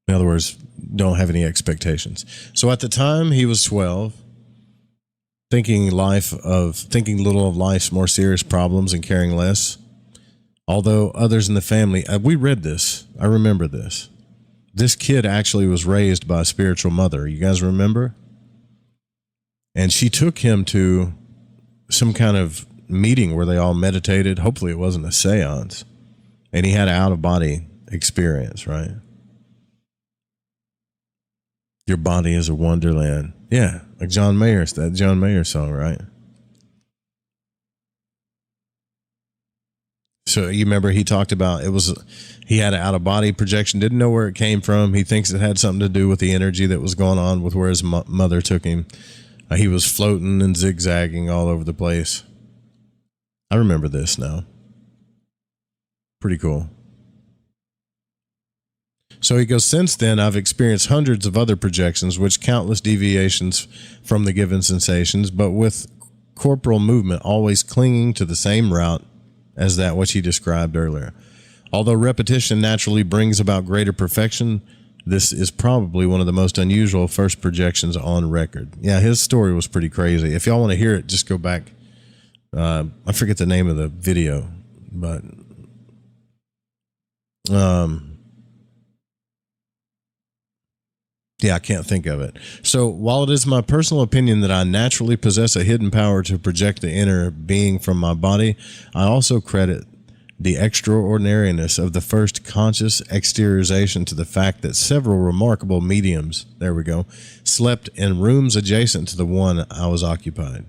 In other words, don't have any expectations. So at the time he was 12, thinking little of life's more serious problems and caring less. Although others in the family, we read this, I remember this. This kid actually was raised by a spiritual mother. You guys remember? And she took him to some kind of meeting where they all meditated. Hopefully it wasn't a seance. And he had an out-of-body experience, right? Your body is a wonderland. Yeah, like John Mayer, that John Mayer song, right? So you remember he talked about he had an out of body projection, didn't know where it came from. He thinks it had something to do with the energy that was going on with where his mother took him. He was floating and zigzagging all over the place. I remember this now. Pretty cool. So he goes, since then, I've experienced hundreds of other projections, which countless deviations from the given sensations, but with corporal movement always clinging to the same route as that which he described earlier. Although repetition naturally brings about greater perfection, this is probably one of the most unusual first projections on record. Yeah, his story was pretty crazy. If y'all want to hear it, just go back. I forget the name of the video, but yeah, I can't think of it. So while it is my personal opinion that I naturally possess a hidden power to project the inner being from my body, I also credit the extraordinariness of the first conscious exteriorization to the fact that several remarkable mediums, there we go, slept in rooms adjacent to the one I was occupied.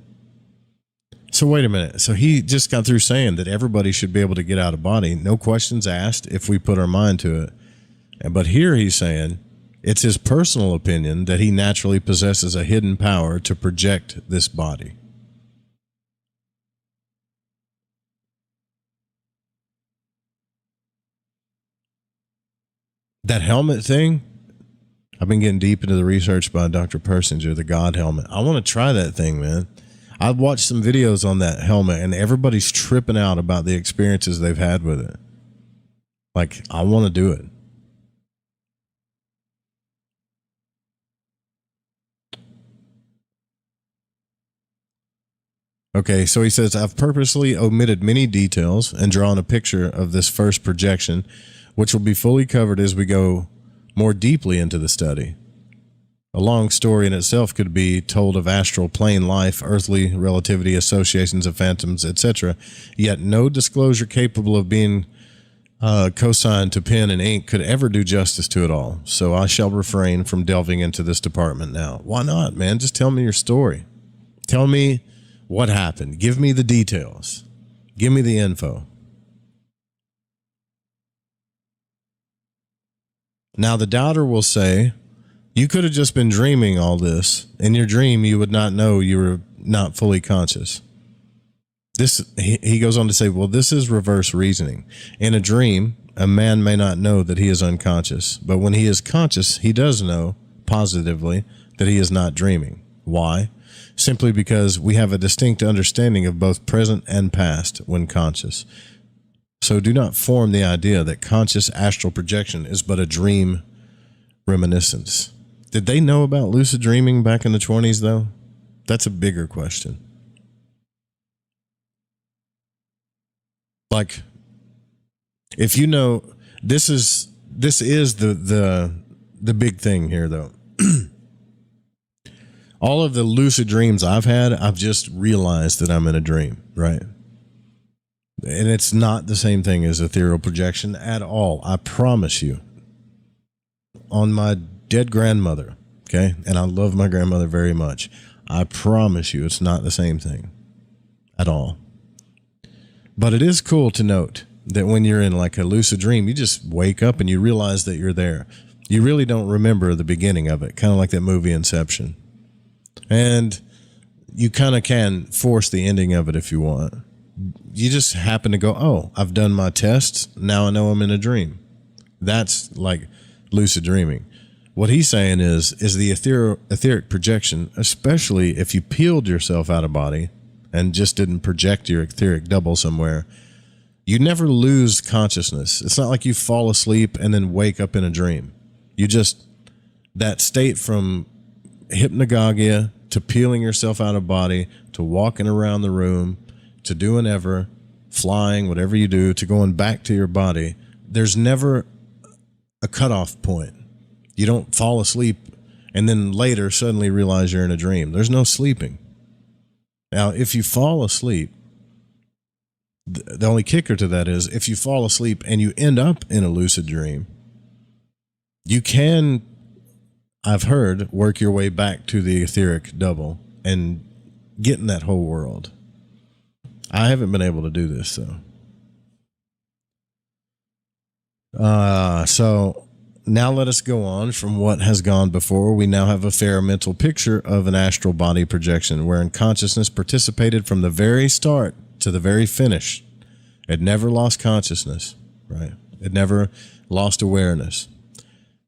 So wait a minute. So he just got through saying that everybody should be able to get out of body, no questions asked if we put our mind to it. But here he's saying it's his personal opinion that he naturally possesses a hidden power to project this body. That helmet thing, I've been getting deep into the research by Dr. Persinger, the God helmet. I want to try that thing, man. I've watched some videos on that helmet, and everybody's tripping out about the experiences they've had with it. Like, I want to do it. Okay, so he says, I've purposely omitted many details and drawn a picture of this first projection, which will be fully covered as we go more deeply into the study. A long story in itself could be told of astral plane life, earthly relativity, associations of phantoms, etc., yet no disclosure capable of being co-signed to pen and ink could ever do justice to it all. So I shall refrain from delving into this department now. Why not, man? Just tell me your story. Tell me what happened. Give me the details. Give me the info. Now, the doubter will say, you could have just been dreaming all this. In your dream, you would not know you were not fully conscious. He goes on to say, well, this is reverse reasoning. In a dream, a man may not know that he is unconscious, but when he is conscious, he does know positively that he is not dreaming. Why? Simply because we have a distinct understanding of both present and past when conscious. So do not form the idea that conscious astral projection is but a dream reminiscence. Did they know about lucid dreaming back in the 20s, though? That's a bigger question. Like, if you know, this is the big thing here, though. All of the lucid dreams I've had, I've just realized that I'm in a dream, right? And it's not the same thing as ethereal projection at all. I promise you. On my dead grandmother, okay? And I love my grandmother very much. I promise you it's not the same thing at all. But it is cool to note that when you're in like a lucid dream, you just wake up and you realize that you're there. You really don't remember the beginning of it, kind of like that movie Inception. And you kind of can force the ending of it if you want. You just happen to go, oh, I've done my tests. Now I know I'm in a dream. That's like lucid dreaming. What he's saying is the etheric projection, especially if you peeled yourself out of body and just didn't project your etheric double somewhere, you never lose consciousness. It's not like you fall asleep and then wake up in a dream. You just, that state from hypnagogia to peeling yourself out of body to walking around the room to doing ever, flying, whatever you do, to going back to your body, there's never a cutoff point. You don't fall asleep and then later suddenly realize you're in a dream. There's no sleeping. Now, if you fall asleep, the only kicker to that is if you fall asleep and you end up in a lucid dream, you can, I've heard, work your way back to the etheric double and get in that whole world. I haven't been able to do this, though. So now let us go on from what has gone before. We now have a fair mental picture of an astral body projection wherein consciousness participated from the very start to the very finish. It never lost consciousness, right? It never lost awareness.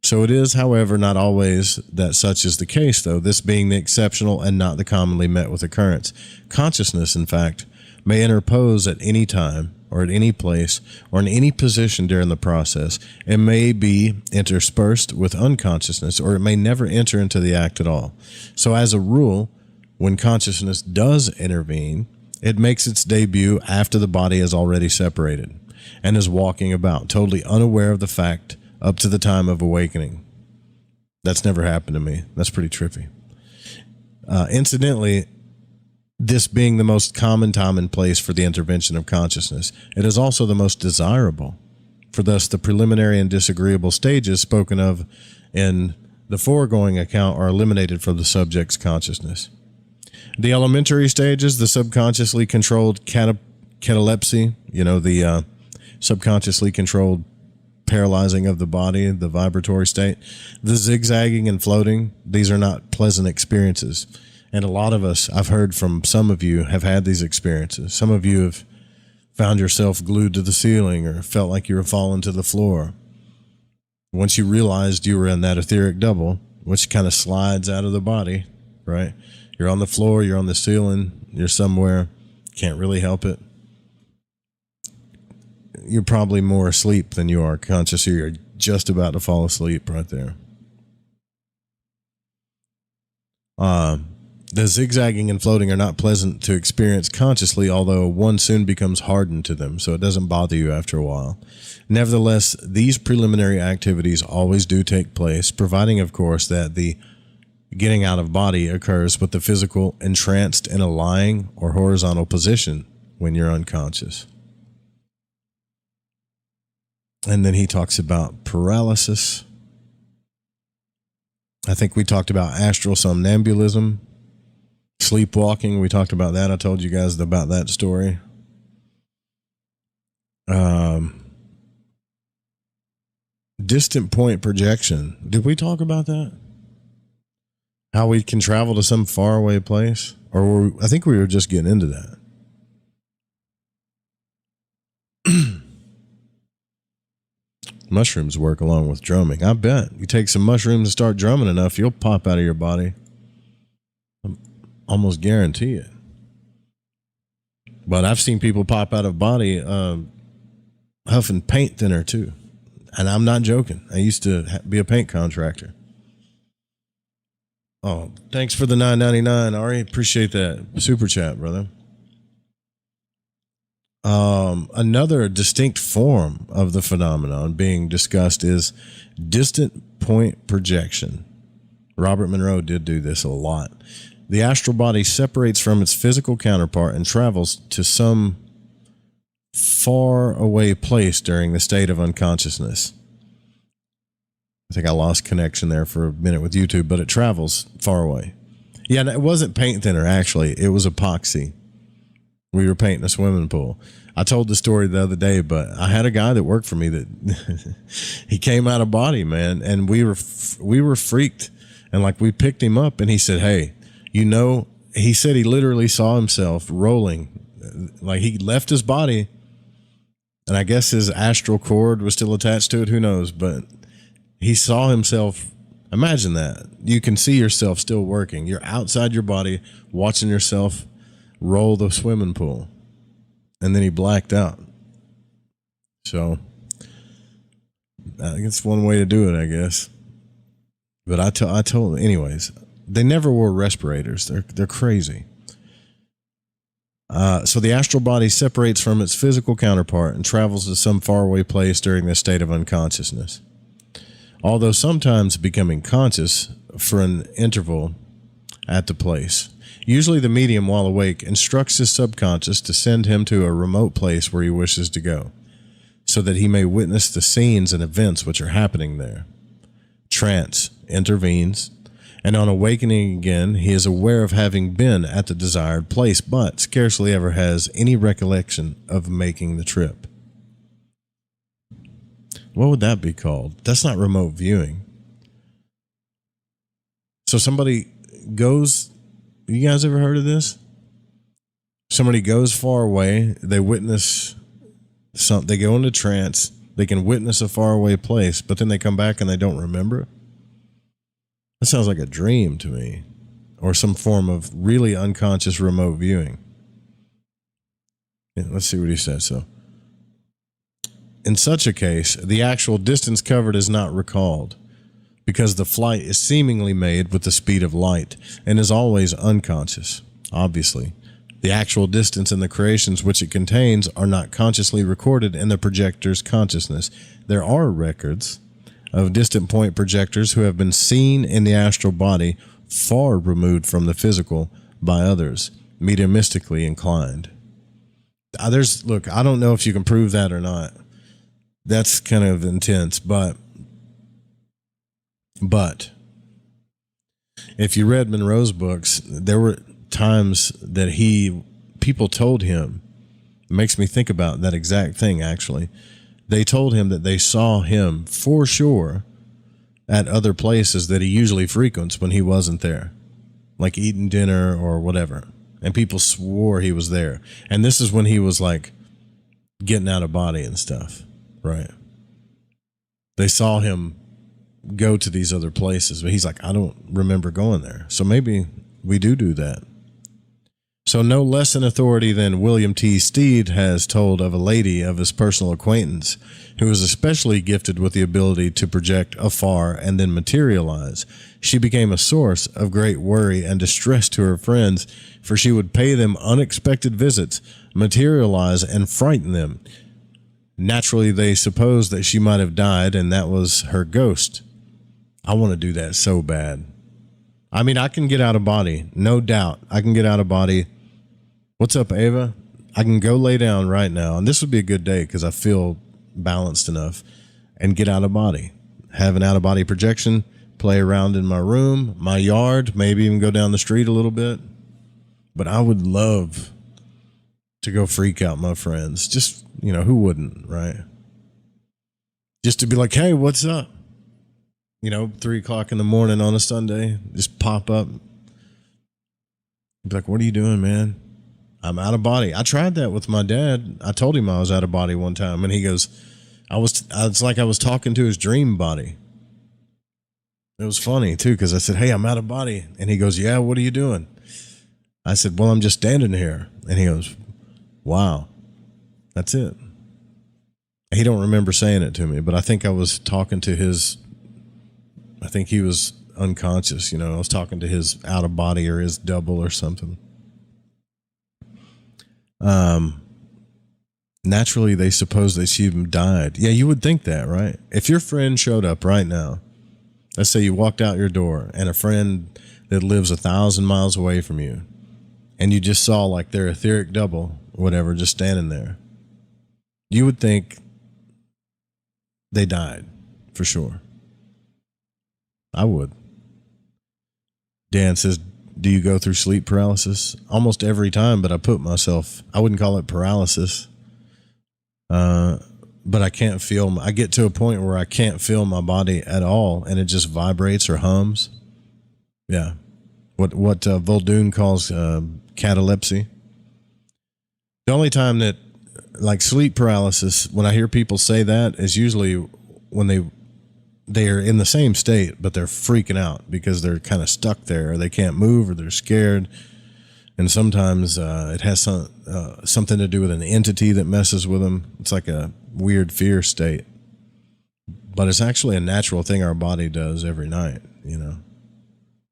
So it is, however, not always that such is the case, though, this being the exceptional and not the commonly met with occurrence. Consciousness, in fact, may interpose at any time or at any place or in any position during the process. It may be interspersed with unconsciousness, or it may never enter into the act at all. So as a rule, when consciousness does intervene, it makes its debut after the body is already separated and is walking about, totally unaware of the fact up to the time of awakening. That's never happened to me. That's pretty trippy. Incidentally, this being the most common time and place for the intervention of consciousness, it is also the most desirable, for thus the preliminary and disagreeable stages spoken of in the foregoing account are eliminated from the subject's consciousness. The elementary stages, the subconsciously controlled catalepsy, the subconsciously controlled paralyzing of the body, the vibratory state, the zigzagging and floating, these are not pleasant experiences. And a lot of us, I've heard from some of you, have had these experiences. Some of you have found yourself glued to the ceiling or felt like you were falling to the floor. Once you realized you were in that etheric double, which kind of slides out of the body, right? You're on the floor, you're on the ceiling, you're somewhere, can't really help it. You're probably more asleep than you are conscious. You're just about to fall asleep right there. The zigzagging and floating are not pleasant to experience consciously, although one soon becomes hardened to them, so it doesn't bother you after a while. Nevertheless, these preliminary activities always do take place, providing, of course, that the getting out of body occurs with the physical entranced in a lying or horizontal position when you're unconscious. And then he talks about paralysis. I think we talked about astral somnambulism, sleepwalking. We talked about that. I told you guys about that story. Distant point projection. Did we talk about that? How we can travel to some faraway place? Or I think we were just getting into that. Mushrooms work along with drumming. I bet. You take some mushrooms and start drumming enough, you'll pop out of your body. I almost guarantee it. But I've seen people pop out of body huffing paint thinner too. And I'm not joking. I used to be a paint contractor. Oh, thanks for the $9.99, Ari. Appreciate that. Super chat, brother. Another distinct form of the phenomenon being discussed is distant point projection. Robert Monroe did do this a lot. The astral body separates from its physical counterpart and travels to some far away place during the state of unconsciousness. I think I lost connection there for a minute with YouTube, but it travels far away. Yeah, it wasn't paint thinner, actually. It was epoxy. We were painting a swimming pool. I told the story the other day, but I had a guy that worked for me that he came out of body, man, and we were freaked. And like we picked him up and he said, hey, he said he literally saw himself rolling. Like he left his body and I guess his astral cord was still attached to it. Who knows? But he saw himself. Imagine that. You can see yourself still working. You're outside your body watching yourself roll the swimming pool. And then he blacked out. So it's one way to do it, I guess. But I told anyways, they never wore respirators. They're crazy. So the astral body separates from its physical counterpart and travels to some faraway place during the state of unconsciousness. Although sometimes becoming conscious for an interval at the place. Usually the medium, while awake, instructs his subconscious to send him to a remote place where he wishes to go, so that he may witness the scenes and events which are happening there. Trance intervenes, and on awakening again, he is aware of having been at the desired place, but scarcely ever has any recollection of making the trip. What would that be called? That's not remote viewing. So somebody goes, you guys ever heard of this? Somebody goes far away, they witness something, they go into trance, they can witness a faraway place, but then they come back and they don't remember it. That sounds like a dream to me, or some form of really unconscious remote viewing. Yeah, let's see what he says. So, in such a case, the actual distance covered is not recalled, because the flight is seemingly made with the speed of light and is always unconscious. Obviously, the actual distance and the creations which it contains are not consciously recorded in the projector's consciousness. There are records of distant point projectors who have been seen in the astral body far removed from the physical by others, mediumistically inclined. Look, I don't know if you can prove that or not. That's kind of intense, but if you read Monroe's books, there were times that people told him, it makes me think about that exact thing actually. They told him that they saw him for sure at other places that he usually frequents when he wasn't there, like eating dinner or whatever. And people swore he was there. And this is when he was like getting out of body and stuff, right? They saw him go to these other places, but he's like, I don't remember going there. So maybe we do that. So no less an authority than William T. Stead has told of a lady of his personal acquaintance who was especially gifted with the ability to project afar and then materialize. She became a source of great worry and distress to her friends, for she would pay them unexpected visits, materialize, and frighten them. Naturally, they supposed that she might have died, and that was her ghost. I want to do that so bad. I mean, I can get out of body, no doubt. I can get out of body. What's up, Ava? I can go lay down right now, and this would be a good day because I feel balanced enough, and get out of body. Have an out-of-body projection, play around in my room, my yard, maybe even go down the street a little bit. But I would love to go freak out my friends. Just, who wouldn't, right? Just to be like, hey, what's up? 3 o'clock in the morning on a Sunday, just pop up. Be like, what are you doing, man? I'm out of body. I tried that with my dad. I told him I was out of body one time, and he goes, it's like I was talking to his dream body. It was funny, too, because I said, hey, I'm out of body. And he goes, yeah, what are you doing? I said, well, I'm just standing here. And he goes, wow, that's it. He don't remember saying it to me, but I think I was talking to I think he was unconscious, I was talking to his out of body or his double or something. Naturally, they suppose that she died. Yeah, you would think that, right? If your friend showed up right now, let's say you walked out your door and a friend that lives 1,000 miles away from you, and you just saw like their etheric double or whatever just standing there, you would think they died for sure. I would. Dan says, do you go through sleep paralysis? Almost every time, but I wouldn't call it paralysis. But I can't feel, I get to a point where I can't feel my body at all, and it just vibrates or hums. Yeah. What Vuldoon calls catalepsy. The only time that, like sleep paralysis, when I hear people say that, is usually when they are in the same state, but they're freaking out because they're kind of stuck there, or they can't move, or they're scared. And sometimes it has something to do with an entity that messes with them. It's like a weird fear state. But it's actually a natural thing our body does every night, You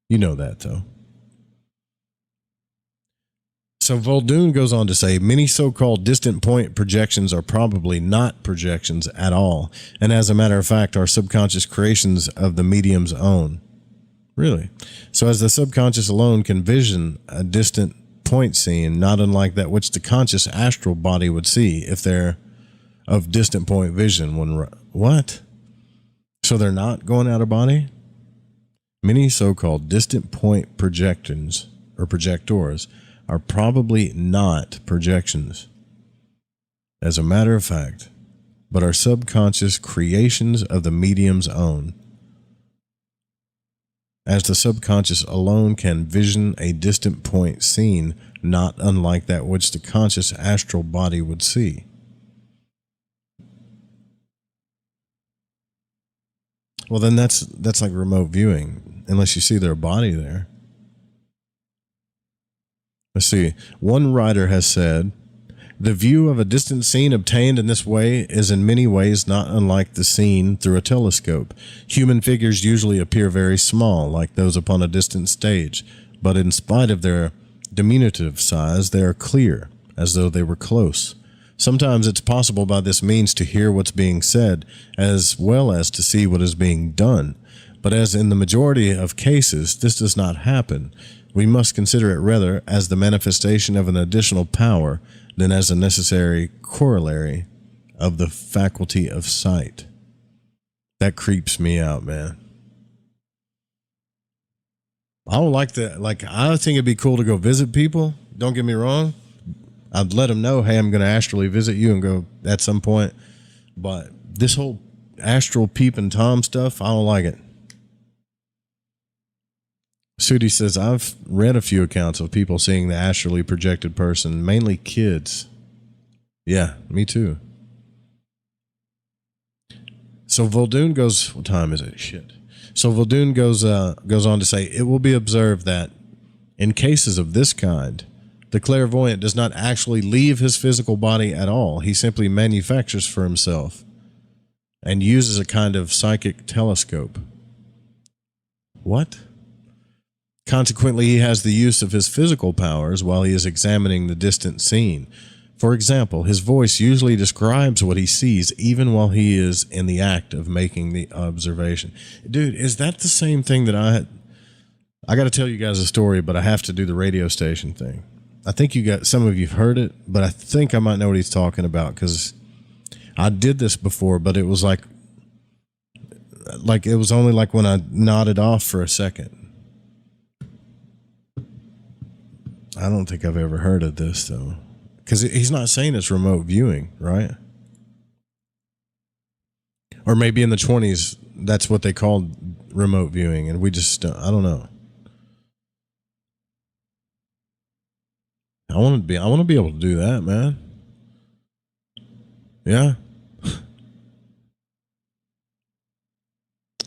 know that, though. So Vuldoon goes on to say, many so-called distant point projections are probably not projections at all, and as a matter of fact are subconscious creations of the medium's own. Really? So as the subconscious alone can vision a distant point scene, not unlike that which the conscious astral body would see if they're of distant point vision. What? So they're not going out of body? Many so-called distant point projections or projectors are probably not projections. As a matter of fact, but are subconscious creations of the medium's own. As the subconscious alone can vision a distant point seen, not unlike that which the conscious astral body would see. Well, then that's like remote viewing, unless you see their body there. Let's see. One writer has said, the view of a distant scene obtained in this way is in many ways not unlike the scene through a telescope. Human figures usually appear very small, like those upon a distant stage, but in spite of their diminutive size, they are clear, as though they were close. Sometimes it's possible by this means to hear what's being said, as well as to see what is being done. But as in the majority of cases, this does not happen. We must consider it rather as the manifestation of an additional power than as a necessary corollary of the faculty of sight. That creeps me out, man. I don't like that. Like, I think it'd be cool to go visit people. Don't get me wrong. I'd let them know, hey, I'm going to astrally visit you and go at some point. But this whole astral peep and Tom stuff, I don't like it. Sudi says, I've read a few accounts of people seeing the astrally projected person, mainly kids. Yeah, me too. So Vuldoon goes, what time is it? Shit. So Vuldoon goes on to say, it will be observed that in cases of this kind, the clairvoyant does not actually leave his physical body at all. He simply manufactures for himself and uses a kind of psychic telescope. What? Consequently, he has the use of his physical powers while he is examining the distant scene. For example, his voice usually describes what he sees even while he is in the act of making the observation. Dude, is that the same thing that I got to tell you guys a story, but I have to do the radio station thing. I think some of you've heard it, but I think I might know what he's talking about because I did this before, but it was like it was only like when I nodded off for a second. I don't think I've ever heard of this though, because he's not saying it's remote viewing, right? Or maybe in the 1920s, that's what they called remote viewing, and we just, I don't know. I want to be able to do that, man. Yeah.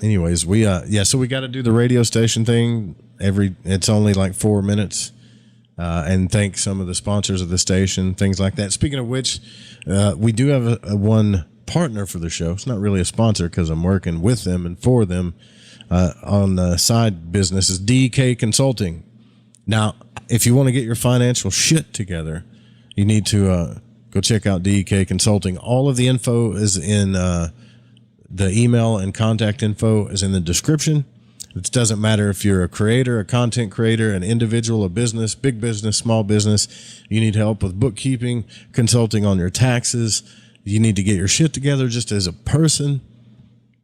Anyways, so we got to do the radio station thing. It's only like 4 minutes. And thank some of the sponsors of the station, things like that. Speaking of which, we do have one partner for the show. It's not really a sponsor because I'm working with them and for them on the side business is DK Consulting. Now, if you want to get your financial shit together, you need to go check out DK Consulting. All of the info is in the email, and contact info is in the description. It doesn't matter if you're a creator, a content creator, an individual, a business, big business, small business. You need help with bookkeeping, consulting on your taxes. You need to get your shit together just as a person,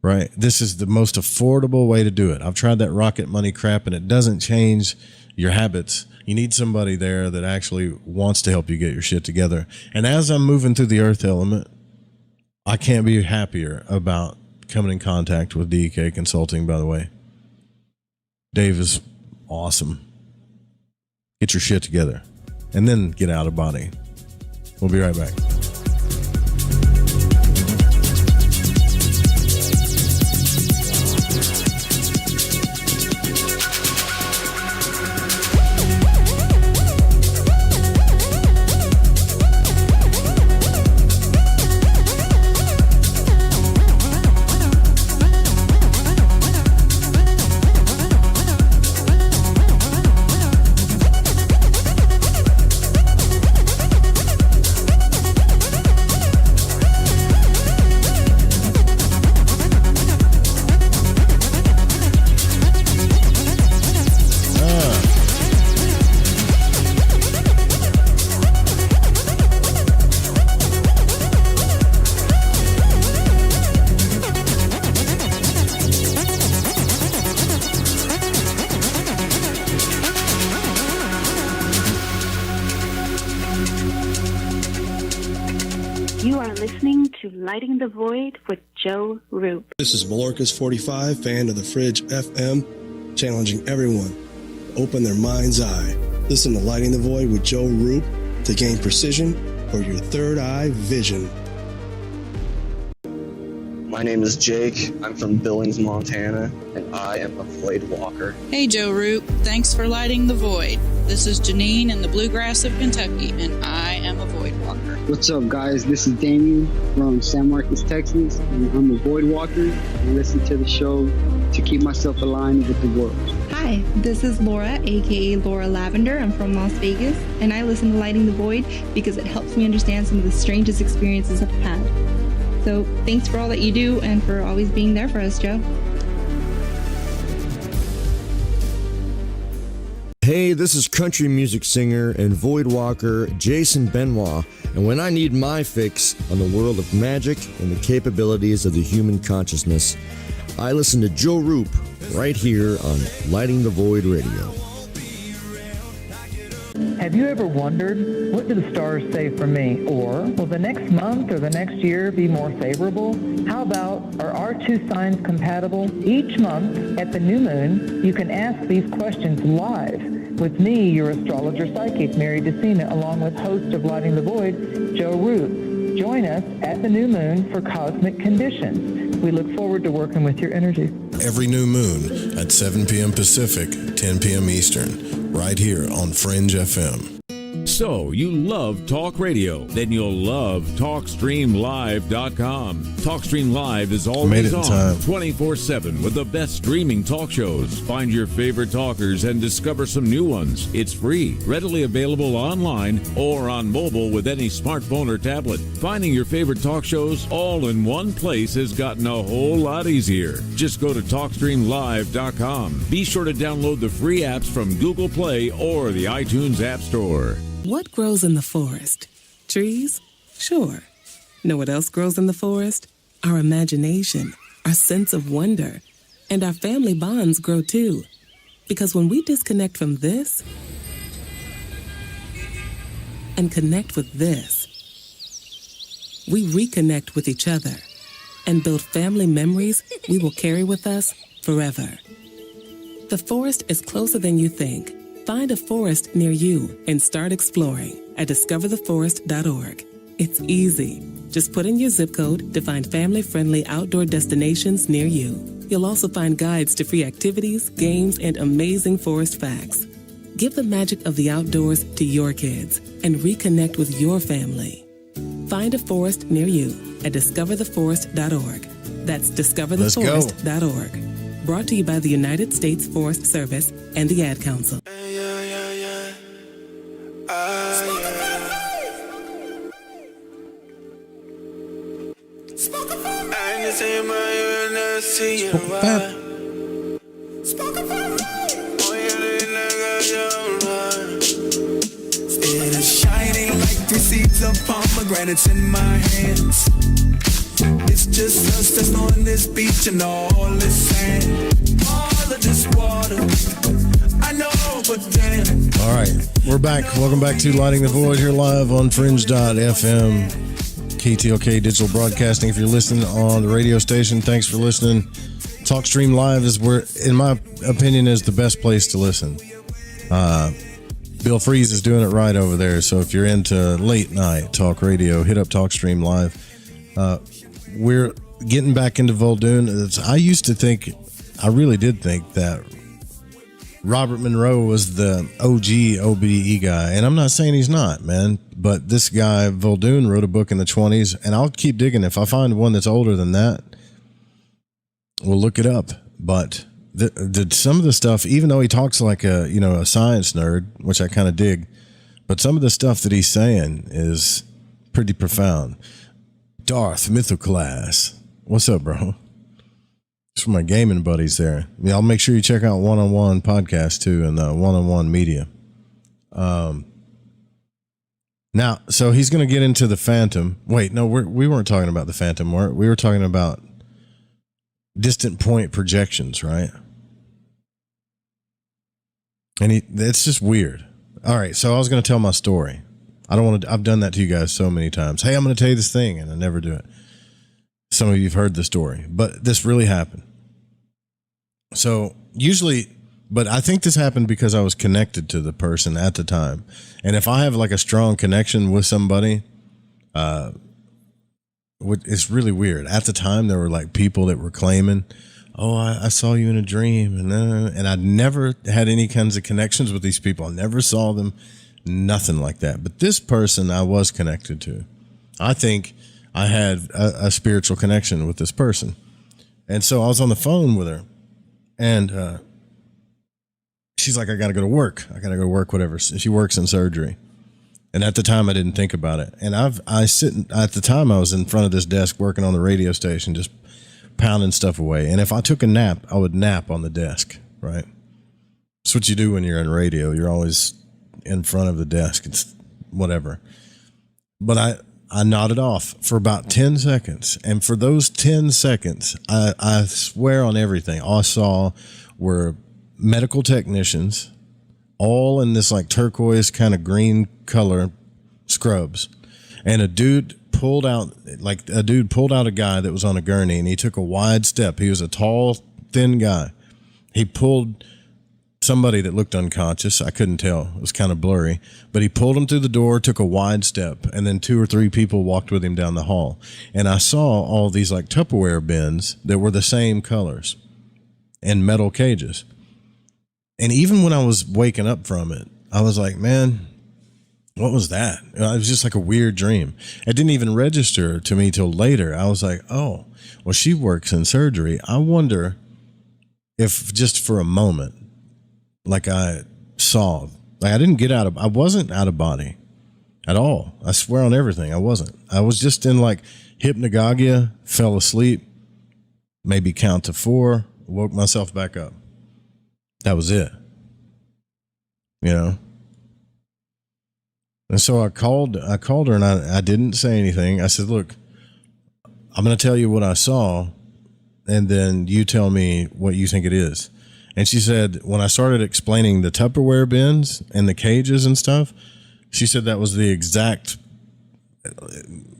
right? This is the most affordable way to do it. I've tried that rocket money crap, and it doesn't change your habits. You need somebody there that actually wants to help you get your shit together. And as I'm moving through the earth element, I can't be happier about coming in contact with DK Consulting, by the way. Dave is awesome. Get your shit together and then get out of body. We'll be right back. to Lighting the Void with Joe Roop. This is Malorcas45, fan of the Fridge FM, challenging everyone to open their mind's eye. Listen to Lighting the Void with Joe Roop to gain precision for your third eye vision. My name is Jake. I'm from Billings, Montana, and I am a Void Walker. Hey, Joe Root. Thanks for lighting the void. This is Janine in the bluegrass of Kentucky, and I am a Void Walker. What's up, guys? This is Damien from San Marcos, Texas, and I'm a Void Walker. I listen to the show to keep myself aligned with the world. Hi, this is Laura, aka Laura Lavender. I'm from Las Vegas, and I listen to Lighting the Void because it helps me understand some of the strangest experiences I've had. So thanks for all that you do and for always being there for us, Joe. Hey, this is country music singer and Void Walker Jason Benoit, and when I need my fix on the world of magic and the capabilities of the human consciousness, I listen to Joe Roop right here on Lighting the Void Radio. Have you ever wondered, what do the stars say for me? Or, will the next month or the next year be more favorable? How about, are our two signs compatible? Each month, at the new moon, you can ask these questions live with me, your astrologer psychic, Mary DeCina, along with host of Lighting the Void, Joe Root. Join us at the new moon for Cosmic Conditions. We look forward to working with your energy. Every new moon at 7 p.m. Pacific, 10 p.m. Eastern, right here on Fringe FM. So, you love talk radio? Then you'll love TalkStreamLive.com. TalkStream Live is always on 24/7 with the best streaming talk shows. Find your favorite talkers and discover some new ones. It's free, readily available online or on mobile with any smartphone or tablet. Finding your favorite talk shows all in one place has gotten a whole lot easier. Just go to TalkStreamLive.com. Be sure to download the free apps from Google Play or the iTunes App Store. What grows in the forest? Trees? Sure. Know what else grows in the forest? Our imagination, our sense of wonder, and our family bonds grow too. Because when we disconnect from this and connect with this, we reconnect with each other and build family memories we will carry with us forever. The forest is closer than you think. Find a forest near you and start exploring at discovertheforest.org. It's easy. Just put in your zip code to find family-friendly outdoor destinations near you. You'll also find guides to free activities, games, and amazing forest facts. Give the magic of the outdoors to your kids and reconnect with your family. Find a forest near you at discovertheforest.org. That's discovertheforest.org. Brought to you by the United States Forest Service and the Ad Council. It is shining like 3 seeds of pomegranates in my hands. It's just us that's on this beach and all this sand, all of this water. I know, but damn. All right, we're back. Welcome back to Lighting the Void here live on Fringe.fm, KTLK Digital Broadcasting. If you're listening on the radio station, thanks for listening. TalkStream Live is where, in my opinion, is the best place to listen. Bill Freeze is doing it right over there. So if you're into late night talk radio, hit up TalkStream Live. We're getting back into Vuldoon. I really did think that Robert Monroe was the OG OBE guy. And I'm not saying he's not, man. But this guy, Vuldoon, wrote a book in the 20s. And I'll keep digging. If I find one that's older than that, we'll look it up. But some of the stuff, even though he talks like a science nerd, which I kind of dig, but some of the stuff that he's saying is pretty profound. Darth Mythoclass. What's up, bro? It's for my gaming buddies there. Yeah, I'll make sure you check out One-on-One podcast too, and One-on-One Media. Now, so he's going to get into the Phantom. Wait, no, we weren't talking about the Phantom. We were talking about distant point projections, right? And it's just weird. All right, so I was going to tell my story. I've done that to you guys so many times. Hey, I'm going to tell you this thing, and I never do it. Some of you have heard the story, but this really happened. So usually, but I think this happened because I was connected to the person at the time. And if I have like a strong connection with somebody, it's really weird. At the time, there were like people that were claiming, "Oh, I saw you in a dream," and I'd never had any kinds of connections with these people. I never saw them, nothing like that. But this person I was connected to. I think I had a spiritual connection with this person. And so I was on the phone with her, and she's like, "I got to go to work. I got to go to work, whatever." She works in surgery. And at the time, I didn't think about it. And at the time, I was in front of this desk working on the radio station, just pounding stuff away. And if I took a nap, I would nap on the desk, right? That's what you do when you're in radio. You're always in front of the desk. It's whatever. But I nodded off for about 10 seconds. And for those 10 seconds, I swear on everything, all I saw were medical technicians, all in this like turquoise kind of green color scrubs. And a dude pulled out a guy that was on a gurney, and he took a wide step. He was a tall, thin guy. He pulled somebody that looked unconscious. I couldn't tell. It was kind of blurry. But he pulled him through the door, took a wide step, and then 2 or 3 people walked with him down the hall. And I saw all these like Tupperware bins that were the same colors and metal cages. And even when I was waking up from it, I was like, man, what was that? It was just like a weird dream. It didn't even register to me till later. I was like, oh, well, she works in surgery. I wonder if just for a moment, like I saw, like I wasn't out of body at all. I swear on everything, I wasn't. I was just in like hypnagogia, fell asleep, maybe count to 4, woke myself back up. That was it, you know? And so I called her, and I didn't say anything. I said, look, I'm going to tell you what I saw, and then you tell me what you think it is. And she said, when I started explaining the Tupperware bins and the cages and stuff, she said that was the exact,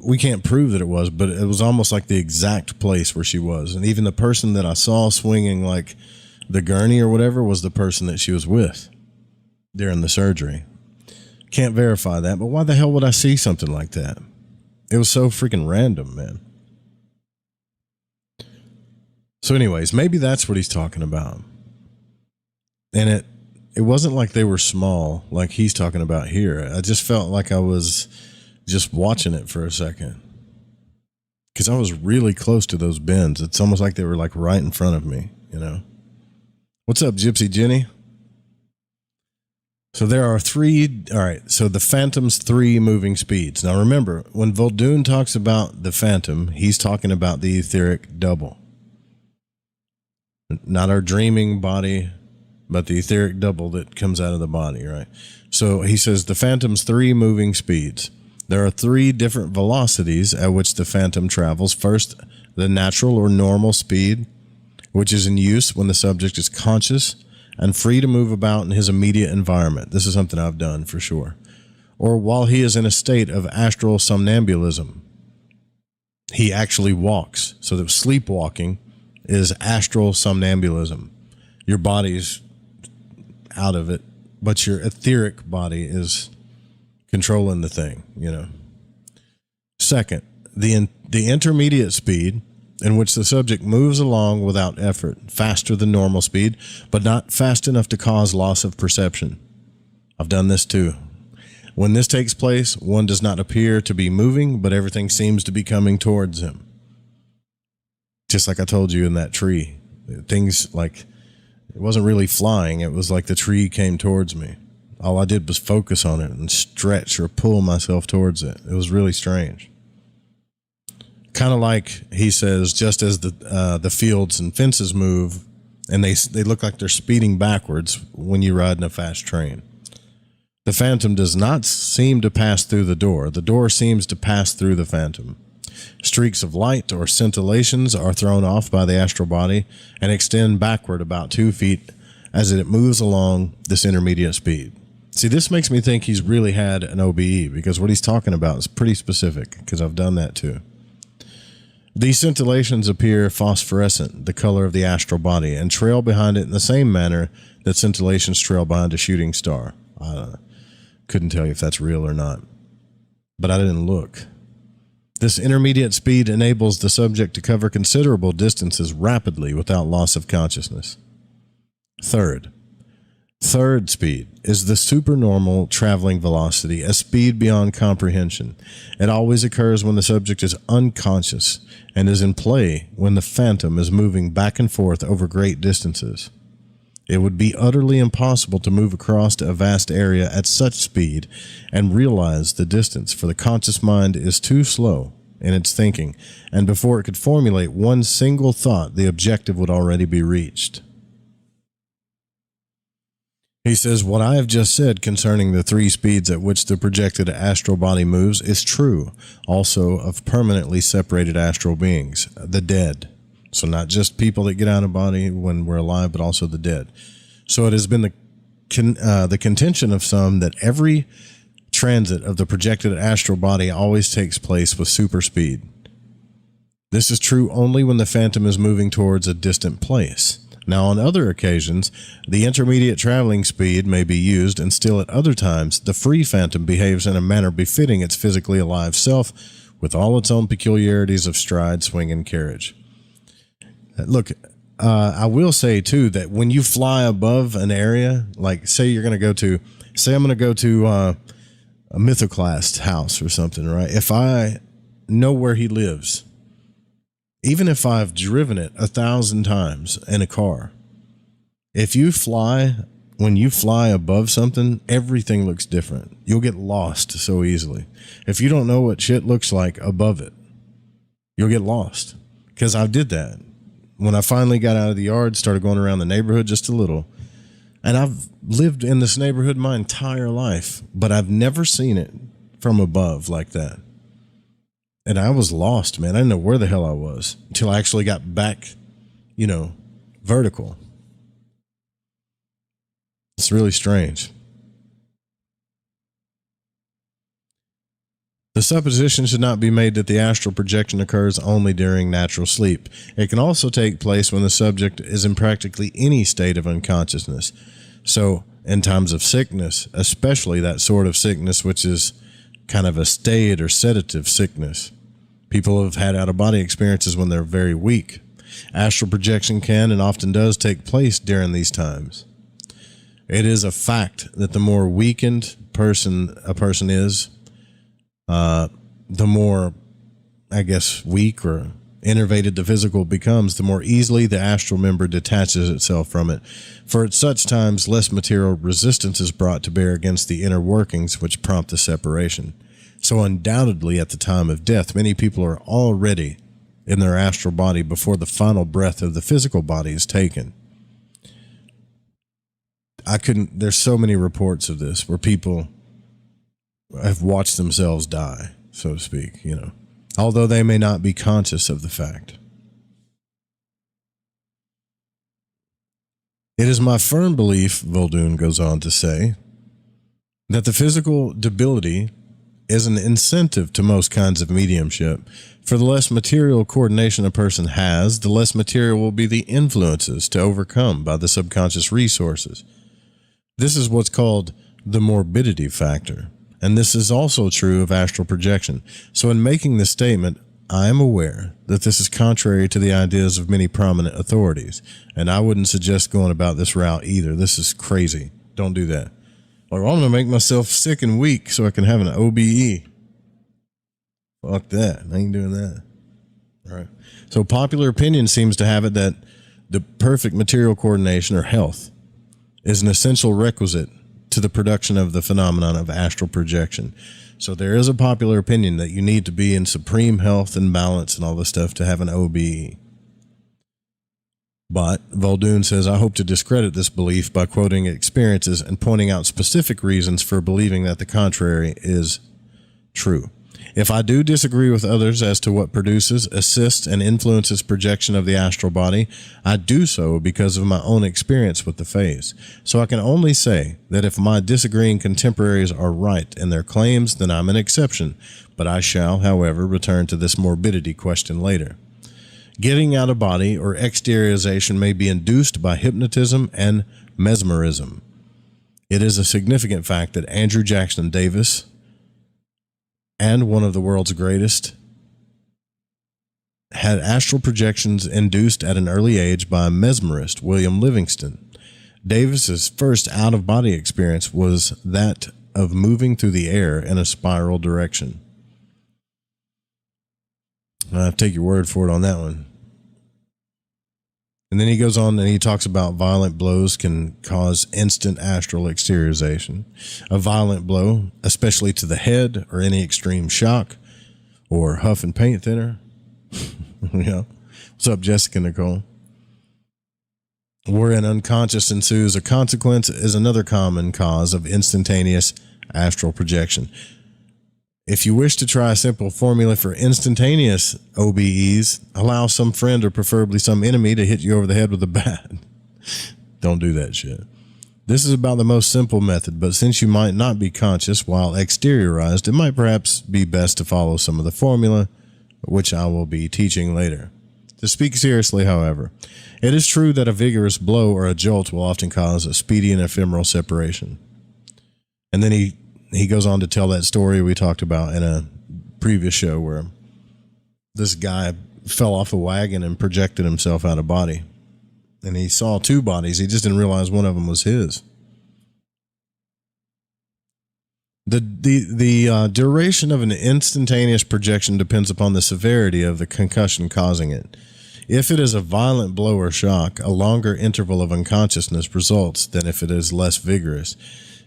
we can't prove that it was, but it was almost like the exact place where she was. And even the person that I saw swinging like the gurney or whatever was the person that she was with during the surgery. Can't verify that, but why the hell would I see something like that? It was so freaking random, man. So anyways, maybe that's what he's talking about. And it wasn't like they were small like he's talking about here. I just felt like I was just watching it for a second, because I was really close to those bins. It's almost like they were like right in front of me, you know. What's up, Gypsy Jenny? So there are 3, all right, so the Phantom's 3 moving speeds. Now remember, when Vuldoon talks about the Phantom, he's talking about the etheric double. Not our dreaming body, but the etheric double that comes out of the body, right? So he says the Phantom's 3 moving speeds. There are 3 different velocities at which the Phantom travels. First, the natural or normal speed, which is in use when the subject is conscious and free to move about in his immediate environment. This is something I've done for sure. Or while he is in a state of astral somnambulism. He actually walks. So the sleepwalking is astral somnambulism. Your body's out of it, but your etheric body is controlling the thing, you know. Second, the intermediate speed, in which the subject moves along without effort, faster than normal speed, but not fast enough to cause loss of perception. I've done this too. When this takes place, one does not appear to be moving, but everything seems to be coming towards him. Just like I told you in that tree. Things like, it wasn't really flying, it was like the tree came towards me. All I did was focus on it and stretch or pull myself towards it. It was really strange. Kind of like, he says, just as the fields and fences move, and they look like they're speeding backwards when you ride in a fast train. The Phantom does not seem to pass through the door. The door seems to pass through the Phantom. Streaks of light or scintillations are thrown off by the astral body and extend backward about 2 feet as it moves along this intermediate speed. See, this makes me think he's really had an OBE, because what he's talking about is pretty specific, because I've done that too. These scintillations appear phosphorescent, the color of the astral body, and trail behind it in the same manner that scintillations trail behind a shooting star. I couldn't tell you if that's real or not, but I didn't look. This intermediate speed enables the subject to cover considerable distances rapidly without loss of consciousness. Third speed is the supernormal traveling velocity, a speed beyond comprehension. It always occurs when the subject is unconscious and is in play when the phantom is moving back and forth over great distances. It would be utterly impossible to move across a vast area at such speed and realize the distance, for the conscious mind is too slow in its thinking, and before it could formulate one single thought, the objective would already be reached. He says, what I have just said concerning the 3 speeds at which the projected astral body moves is true also of permanently separated astral beings, the dead. So not just people that get out of body when we're alive, but also the dead. So it has been the contention of some that every transit of the projected astral body always takes place with super speed. This is true only when the phantom is moving towards a distant place. Now, on other occasions, the intermediate traveling speed may be used, and still at other times, the free phantom behaves in a manner befitting its physically alive self, with all its own peculiarities of stride, swing, and carriage. Look, I will say, too, that when you fly above an area, like say I'm going to go to a Mythoclast's house or something, right? If I know where he lives, even if I've driven it 1,000 times in a car, when you fly above something, everything looks different. You'll get lost so easily. If you don't know what shit looks like above it, you'll get lost. Because I did that. When I finally got out of the yard, started going around the neighborhood just a little. And I've lived in this neighborhood my entire life, but I've never seen it from above like that. And I was lost, man. I didn't know where the hell I was until I actually got back, vertical. It's really strange. The supposition should not be made that the astral projection occurs only during natural sleep. It can also take place when the subject is in practically any state of unconsciousness. So, in times of sickness, especially that sort of sickness which is kind of a staid or sedative sickness. People have had out-of-body experiences when they're very weak. Astral projection can and often does take place during these times. It is a fact that the more weakened a person is, the more, weak or enervated the physical becomes, the more easily the astral member detaches itself from it. For at such times, less material resistance is brought to bear against the inner workings which prompt the separation. So undoubtedly, at the time of death, many people are already in their astral body before the final breath of the physical body is taken. There's so many reports of this where people have watched themselves die, so to speak, although they may not be conscious of the fact. It is my firm belief, Vuldoon goes on to say, that the physical debility is an incentive to most kinds of mediumship. For the less material coordination a person has, the less material will be the influences to overcome by the subconscious resources. This is what's called the morbidity factor. And this is also true of astral projection. So in making this statement, I am aware that this is contrary to the ideas of many prominent authorities. And I wouldn't suggest going about this route either. This is crazy. Don't do that. Or I'm going to make myself sick and weak so I can have an OBE. Fuck that. I ain't doing that. All right. So popular opinion seems to have it that the perfect material coordination or health is an essential requisite to the production of the phenomenon of astral projection. So there is a popular opinion that you need to be in supreme health and balance and all this stuff to have an OBE. But Vuldoon says, I hope to discredit this belief by quoting experiences and pointing out specific reasons for believing that the contrary is true. If I do disagree with others as to what produces, assists, and influences projection of the astral body, I do so because of my own experience with the phase. So I can only say that if my disagreeing contemporaries are right in their claims, then I'm an exception. But I shall, however, return to this morbidity question later. Getting out of body or exteriorization may be induced by hypnotism and mesmerism. It is a significant fact that Andrew Jackson Davis, and one of the world's greatest, had astral projections induced at an early age by a mesmerist, William Livingston. Davis's first out-of-body experience was that of moving through the air in a spiral direction. I'll take your word for it on that one. And then he goes on and he talks about violent blows can cause instant astral exteriorization. A violent blow, especially to the head or any extreme shock or huff and paint thinner. Yeah. What's up, Jessica Nicole? Where an unconscious ensues a consequence is another common cause of instantaneous astral projection. If you wish to try a simple formula for instantaneous OBEs, allow some friend or preferably some enemy to hit you over the head with a bat. Don't do that shit. This is about the most simple method, but since you might not be conscious while exteriorized, it might perhaps be best to follow some of the formula, which I will be teaching later. To speak seriously, however, it is true that a vigorous blow or a jolt will often cause a speedy and ephemeral separation. And then he goes on to tell that story we talked about in a previous show where this guy fell off a wagon and projected himself out of body. And he saw two bodies. He just didn't realize one of them was his. The duration of an instantaneous projection depends upon the severity of the concussion causing it. If it is a violent blow or shock, a longer interval of unconsciousness results than if it is less vigorous.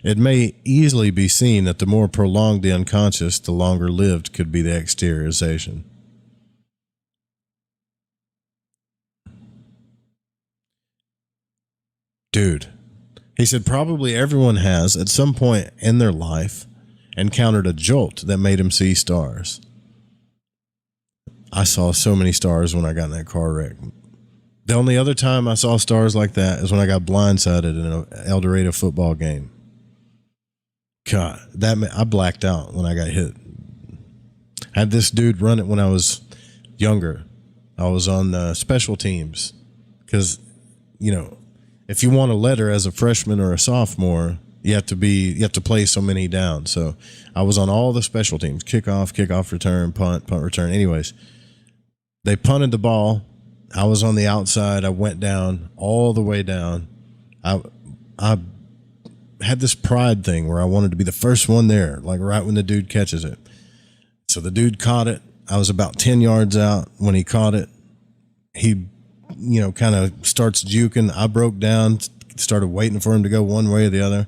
It may easily be seen that the more prolonged the unconscious, the longer lived could be the exteriorization. Dude, he said probably everyone has, at some point in their life, encountered a jolt that made him see stars. I saw so many stars when I got in that car wreck. The only other time I saw stars like that is when I got blindsided in an El Dorado football game. God, I blacked out when I got hit. I had this dude run it when I was younger. I was on special teams because, you know, if you want a letter as a freshman or a sophomore, you have to play so many down. So I was on all the special teams: kickoff return, punt return. Anyways, they punted the ball. I was on the outside. I went down all the way down. I had this pride thing where I wanted to be the first one there, like right when the dude catches it. So the dude caught it. I was about 10 yards out when he caught it. He, kind of starts juking. I broke down, started waiting for him to go one way or the other.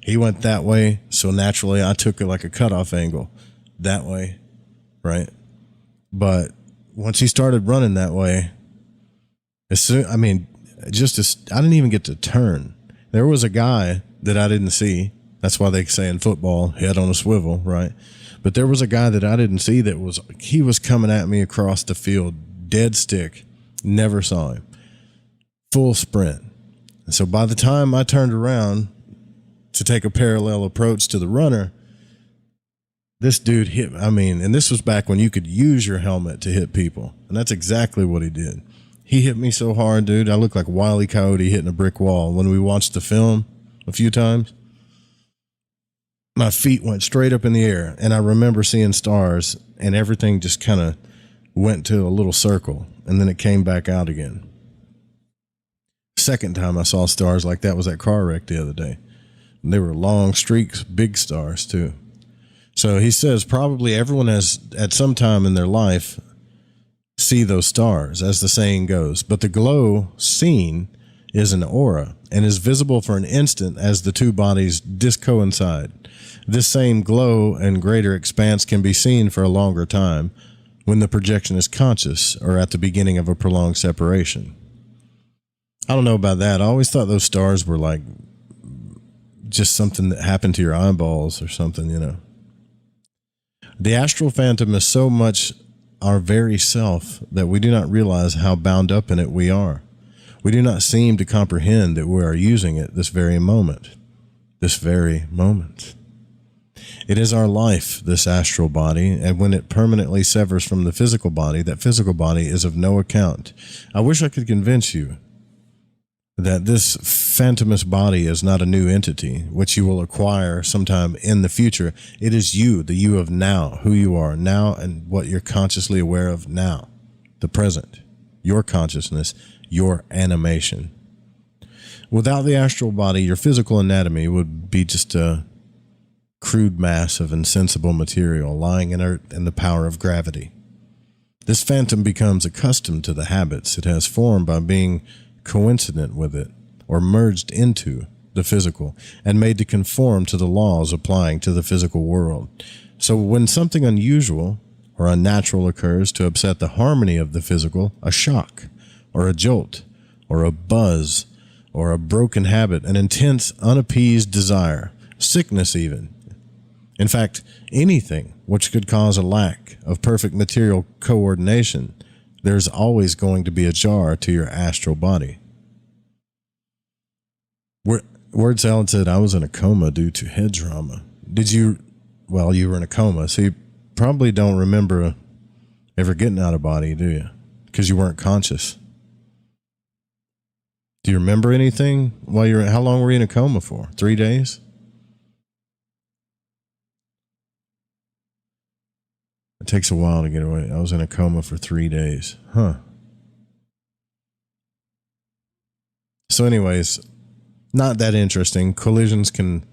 He went that way, so naturally I took it like a cutoff angle that way, right? But once he started running that way, I didn't even get to turn. There was a guy that I didn't see. That's why they say in football, head on a swivel, right? But there was a guy that I didn't see he was coming at me across the field, dead stick. Never saw him. Full sprint. And so by the time I turned around to take a parallel approach to the runner, this dude hit, and this was back when you could use your helmet to hit people. And that's exactly what he did. He hit me so hard, dude. I looked like Wile E. Coyote hitting a brick wall. When we watched the film a few times, my feet went straight up in the air. And I remember seeing stars, and everything just kind of went to a little circle, and then it came back out again. Second time I saw stars like that was that car wreck the other day. And they were long streaks, big stars too. So he says probably everyone has at some time in their life see those stars, as the saying goes. But the glow seen is an aura and is visible for an instant as the two bodies discoincide. This same glow and greater expanse can be seen for a longer time when the projection is conscious or at the beginning of a prolonged separation. I don't know about that. I always thought those stars were like just something that happened to your eyeballs or something, The astral phantom is so much our very self that we do not realize how bound up in it we are. We do not seem to comprehend that we are using it this very moment. This very moment. It is our life, this astral body, and when it permanently severs from the physical body, that physical body is of no account. I wish I could convince you that this phantomous body is not a new entity, which you will acquire sometime in the future. It is you, the you of now, who you are now and what you're consciously aware of now, the present, your consciousness, your animation. Without the astral body, your physical anatomy would be just a crude mass of insensible material lying inert in the power of gravity. This phantom becomes accustomed to the habits it has formed by being coincident with it or merged into the physical and made to conform to the laws applying to the physical world. So when something unusual or unnatural occurs to upset the harmony of the physical, a shock or a jolt or a buzz or a broken habit, an intense, unappeased desire, sickness even, in fact, anything which could cause a lack of perfect material coordination, there's always going to be a jar to your astral body. Word Salad said, I was in a coma due to head trauma. Did you? Well, you were in a coma, so you probably don't remember ever getting out of body, do you? Because you weren't conscious. Do you remember anything while you were, how long were you in a coma for? 3 days? It takes a while to get away. I was in a coma for 3 days. Huh. So anyways, not that interesting. Collisions can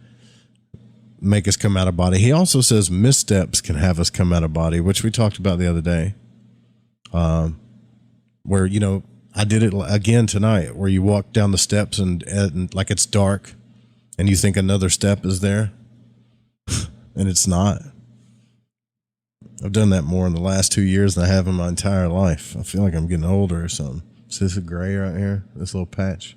make us come out of body. He also says missteps can have us come out of body, which we talked about the other day. Where, you know, I did it again tonight, where you walk down the steps and like it's dark and you think another step is there and it's not. I've done that more in the last 2 years than I have in my entire life. I feel like I'm getting older or something. Is this a gray right here? This little patch?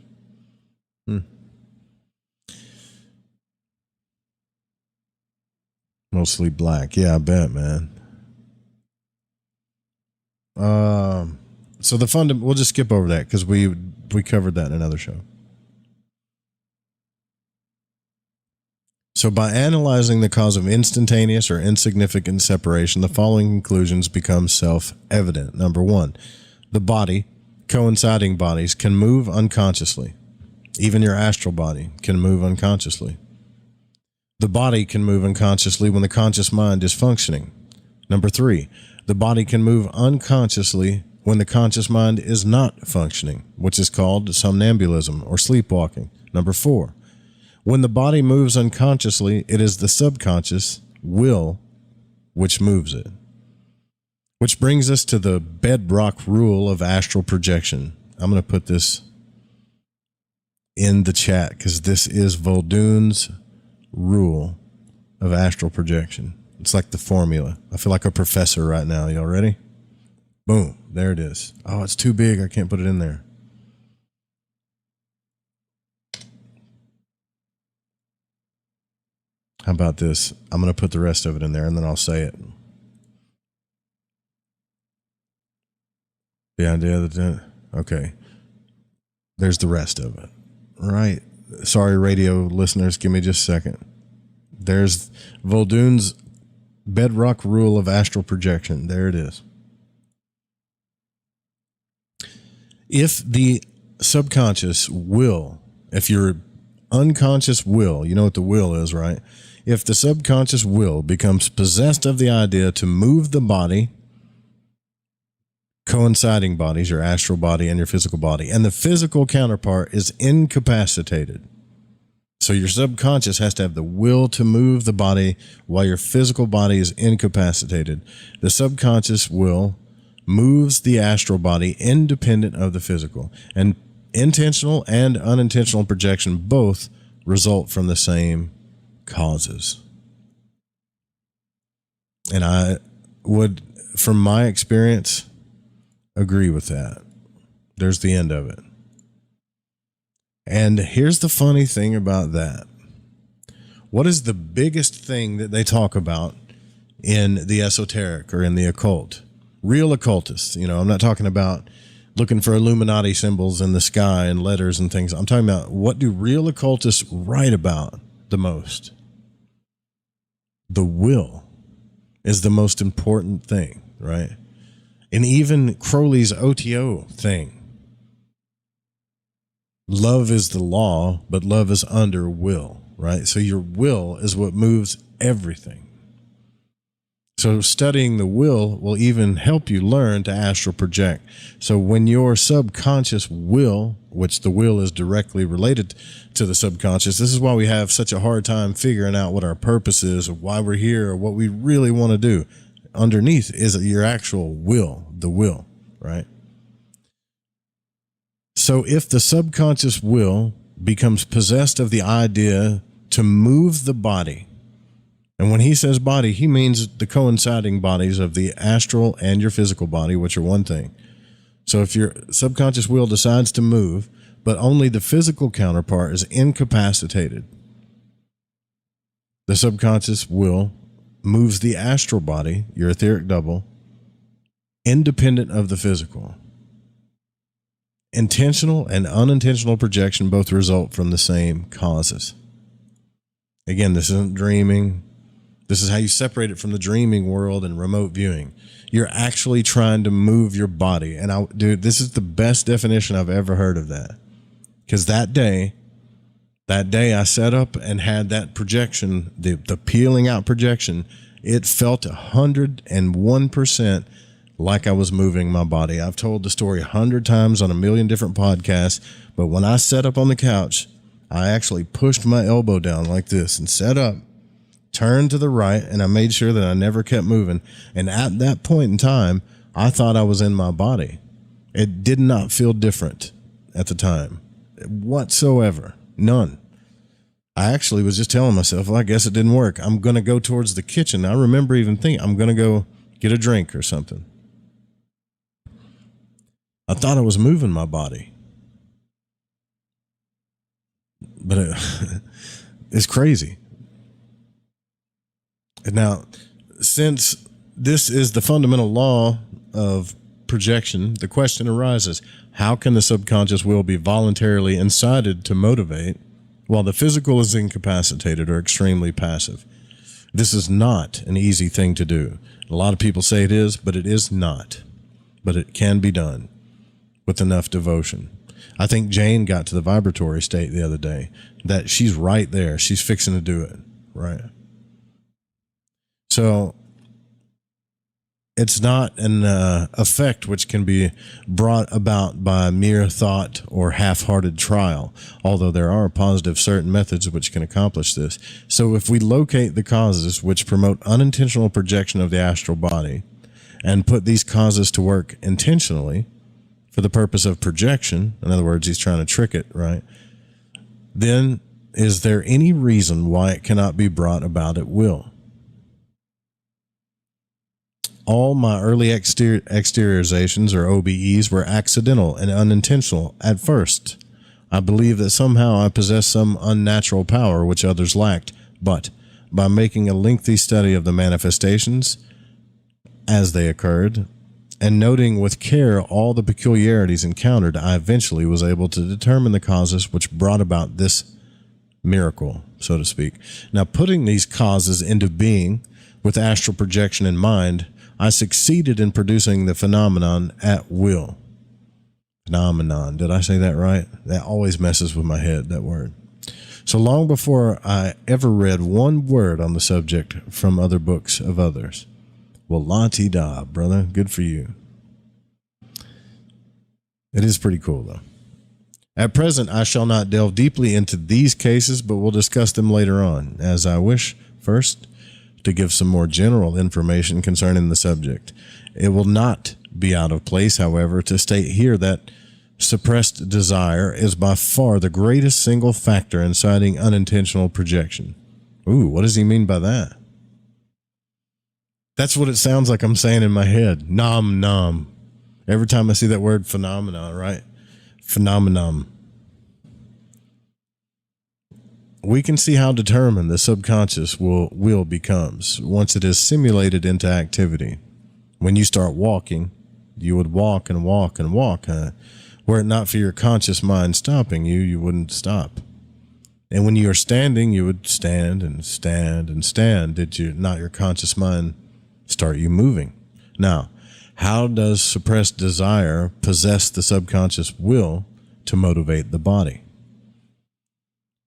Mostly black. Yeah, I bet, man. So the we'll just skip over that because we covered that in another show. So by analyzing the cause of instantaneous or insignificant separation, the following conclusions become self-evident. Number one, the body, coinciding bodies, can move unconsciously. Even your astral body can move unconsciously. The body can move unconsciously when the conscious mind is functioning. Number three, the body can move unconsciously when the conscious mind is not functioning, which is called somnambulism or sleepwalking. Number four, when the body moves unconsciously, it is the subconscious will which moves it. Which brings us to the bedrock rule of astral projection. I'm going to put this in the chat because this is Vuldoon's rule of astral projection. It's like the formula. I feel like a professor right now. Y'all ready? Boom. There it is. Oh, it's too big. I can't put it in there. How about this? I'm going to put the rest of it in there and then I'll say it. The idea that, okay. There's the rest of it. Right. Sorry, radio listeners, give me just a second. There's Vuldoon's bedrock rule of astral projection. There it is. If the subconscious will, if your unconscious will, you know what the will is, right? If the subconscious will becomes possessed of the idea to move the body, coinciding bodies, your astral body and your physical body, and the physical counterpart is incapacitated. So your subconscious has to have the will to move the body while your physical body is incapacitated. The subconscious will moves the astral body independent of the physical, and intentional and unintentional projection both result from the same causes. And I would, from my experience, agree with that. There's the end of it. And here's the funny thing about that. What is the biggest thing that they talk about in the esoteric or in the occult? Real occultists. You know, I'm not talking about looking for Illuminati symbols in the sky and letters and things. I'm talking about what do real occultists write about the most? the will is the most important thing, right? And even Crowley's OTO thing, love is the law, but love is under will, right? So your will is what moves everything. So studying the will even help you learn to astral project. So when your subconscious will, which the will is directly related to the subconscious, this is why we have such a hard time figuring out what our purpose is, or why we're here, or what we really want to do. Underneath is your actual will, the will, right? So if the subconscious will becomes possessed of the idea to move the body, and when he says body, he means the coinciding bodies of the astral and your physical body, which are one thing. So if your subconscious will decides to move, but only the physical counterpart is incapacitated, the subconscious will moves the astral body, your etheric double, independent of the physical. Intentional and unintentional projection both result from the same causes. Again, this isn't dreaming. This is how you separate it from the dreaming world and remote viewing. You're actually trying to move your body. And dude, this is the best definition I've ever heard of that. Because that day I set up and had that projection, the peeling out projection, it felt 101% like I was moving my body. I've told the story 100 times on a million different podcasts, but when I sat up on the couch, I actually pushed my elbow down like this and sat up, turned to the right, and I made sure that I never kept moving. And at that point in time, I thought I was in my body. It did not feel different at the time whatsoever. None. I actually was just telling myself, well, I guess it didn't work. I'm going to go towards the kitchen. I remember even thinking, I'm going to go get a drink or something. I thought I was moving my body. But it's crazy. Now, since this is the fundamental law of projection, the question arises, how can the subconscious will be voluntarily incited to motivate while the physical is incapacitated or extremely passive? This is not an easy thing to do. A lot of people say it is, but it is not. But it can be done with enough devotion. I think Jane got to the vibratory state the other day, that she's right there. She's fixing to do it, right? So it's not an effect which can be brought about by mere thought or half-hearted trial, although there are positive certain methods which can accomplish this. So if we locate the causes which promote unintentional projection of the astral body and put these causes to work intentionally for the purpose of projection, in other words, he's trying to trick it, right? Then is there any reason why it cannot be brought about at will? All my early exteriorizations, or OBEs, were accidental and unintentional at first. I believe that somehow I possessed some unnatural power which others lacked, but by making a lengthy study of the manifestations as they occurred, and noting with care all the peculiarities encountered, I eventually was able to determine the causes which brought about this miracle, so to speak. Now, putting these causes into being with astral projection in mind, I succeeded in producing the phenomenon at will. Phenomenon. Did I say that right? That always messes with my head, that word. So long before I ever read one word on the subject from other books of others. Well, la-ti-da, brother. Good for you. It is pretty cool, though. At present, I shall not delve deeply into these cases, but we'll discuss them later on, as I wish, first, to give some more general information concerning the subject. It will not be out of place, however, to state here that suppressed desire is by far the greatest single factor inciting unintentional projection. Ooh, what does he mean by that? That's what it sounds like I'm saying in my head. Nom nom. Every time I see that word phenomenon, right? Phenomenon. We can see how determined the subconscious will becomes once it is simulated into activity. When you start walking, you would walk and walk and walk. Were it not for your conscious mind stopping you, you wouldn't stop. And when you are standing, you would stand and stand and stand. Did you not your conscious mind start you moving? Now, how does suppressed desire possess the subconscious will to motivate the body?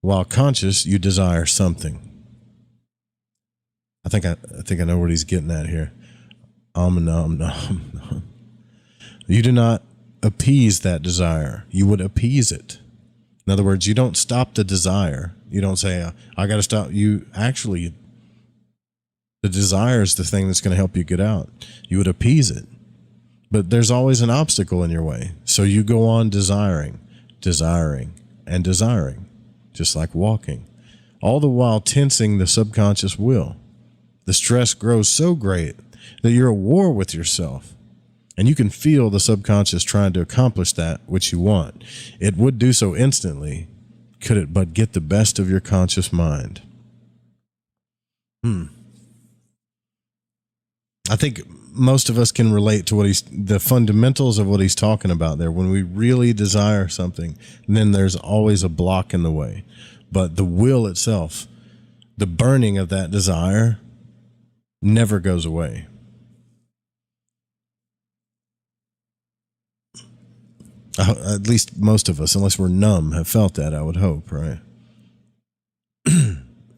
While conscious, you desire something. I think I know what he's getting at here. You do not appease that desire. You would appease it. In other words, you don't stop the desire. You don't say, I got to stop. You actually, the desire is the thing that's going to help you get out. You would appease it. But there's always an obstacle in your way. So you go on desiring, desiring, and desiring, just like walking, all the while tensing the subconscious will. The stress grows so great that you're at war with yourself. And you can feel the subconscious trying to accomplish that which you want. It would do so instantly, could it but get the best of your conscious mind. I think most of us can relate to the fundamentals of what he's talking about there. When we really desire something, then there's always a block in the way. But the will itself, the burning of that desire, never goes away. At least most of us, unless we're numb, have felt that, I would hope, right?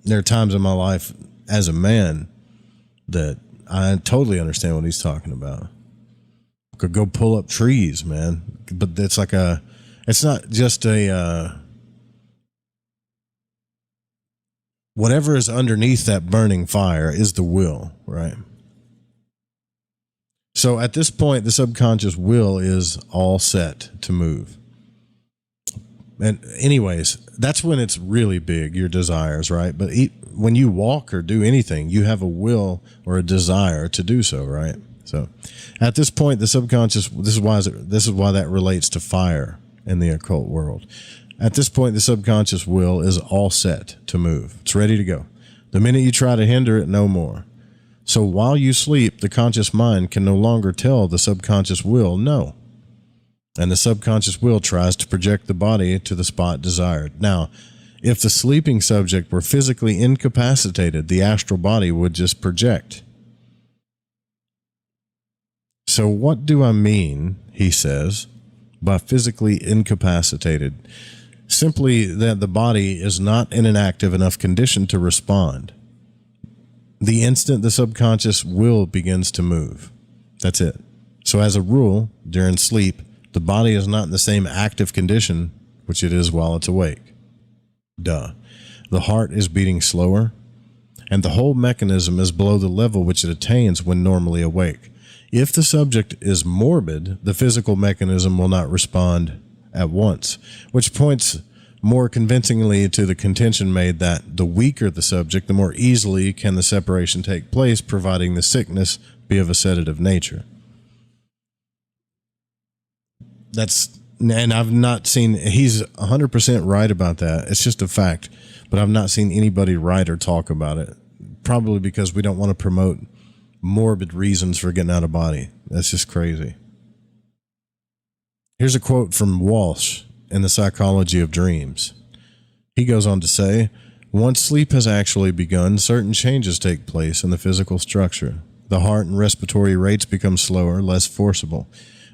There are times in my life as a man that I totally understand what he's talking about. Could go pull up trees, man. But it's like it's not just whatever is underneath that burning fire is the will, right? So at this point, the subconscious will is all set to move. And anyways, that's when it's really big, your desires, right? But when you walk or do anything, you have a will or a desire to do so, right? So at this point, the subconscious, this is why that relates to fire in the occult world. At this point, the subconscious will is all set to move. It's ready to go. The minute you try to hinder it, no more. So while you sleep, the conscious mind can no longer tell the subconscious will no. And the subconscious will tries to project the body to the spot desired. Now, if the sleeping subject were physically incapacitated, the astral body would just project. So what do I mean, he says, by physically incapacitated? Simply that the body is not in an active enough condition to respond. The instant the subconscious will begins to move. That's it. So as a rule, during sleep, the body is not in the same active condition which it is while it's awake. Duh. The heart is beating slower, and the whole mechanism is below the level which it attains when normally awake. If the subject is morbid, the physical mechanism will not respond at once, which points more convincingly to the contention made that the weaker the subject, the more easily can the separation take place, providing the sickness be of a sedative nature. And I've not seen, he's 100% right about that. It's just a fact, but I've not seen anybody write or talk about it. Probably because we don't want to promote morbid reasons for getting out of body. That's just crazy. Here's a quote from Walsh in The Psychology of Dreams. He goes on to say, once sleep has actually begun, certain changes take place in the physical structure. The heart and respiratory rates become slower, less forcible.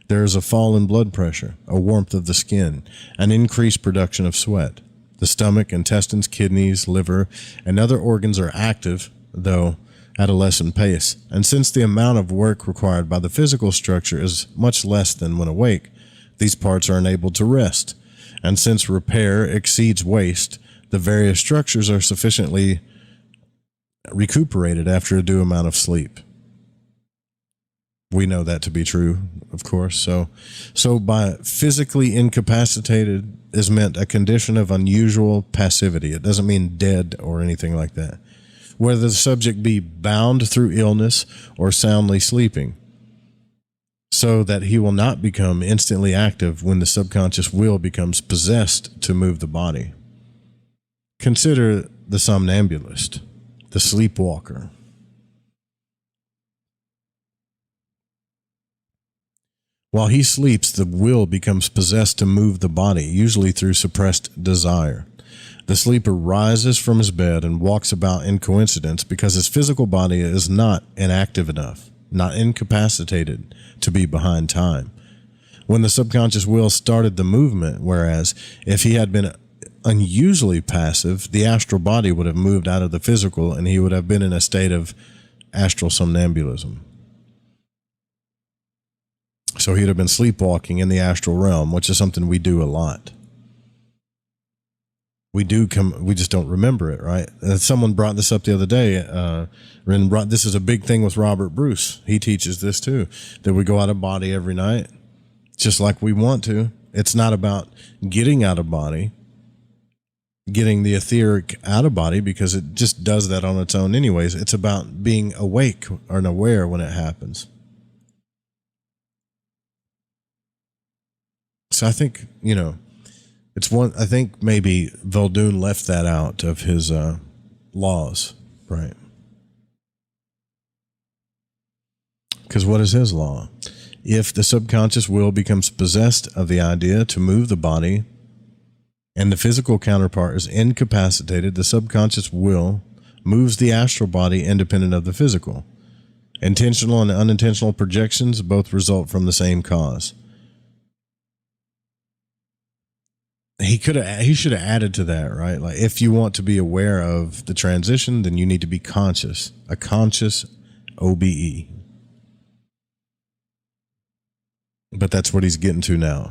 There is a fall in blood pressure, a warmth of the skin, an increased production of sweat. The stomach, intestines, kidneys, liver, and other organs are active, though at a lessened pace. And since the amount of work required by the physical structure is much less than when awake, these parts are enabled to rest. And since repair exceeds waste, the various structures are sufficiently recuperated after a due amount of sleep. We know that to be true, of course. So by physically incapacitated is meant a condition of unusual passivity. It doesn't mean dead or anything like that. Whether the subject be bound through illness or soundly sleeping, so that he will not become instantly active when the subconscious will becomes possessed to move the body. Consider the somnambulist, the sleepwalker. While he sleeps, the will becomes possessed to move the body, usually through suppressed desire. The sleeper rises from his bed and walks about in coincidence because his physical body is not inactive enough, not incapacitated to be behind time. When the subconscious will started the movement, whereas if he had been unusually passive, the astral body would have moved out of the physical and he would have been in a state of astral somnambulism. So he'd have been sleepwalking in the astral realm, which is something we do a lot. We just don't remember it, right? Someone brought this up the other day. This is a big thing with Robert Bruce. He teaches this too, that we go out of body every night, just like we want to. It's not about getting out of body, getting the etheric out of body, because it just does that on its own anyways. It's about being awake or aware when it happens. So I think, I think maybe Vuldoon left that out of his laws, right? Because what is his law? If the subconscious will becomes possessed of the idea to move the body and the physical counterpart is incapacitated, the subconscious will moves the astral body independent of the physical. Intentional and unintentional projections both result from the same cause. He should have added to that, right? Like, if you want to be aware of the transition, then you need to be conscious, a conscious OBE. But that's what he's getting to now.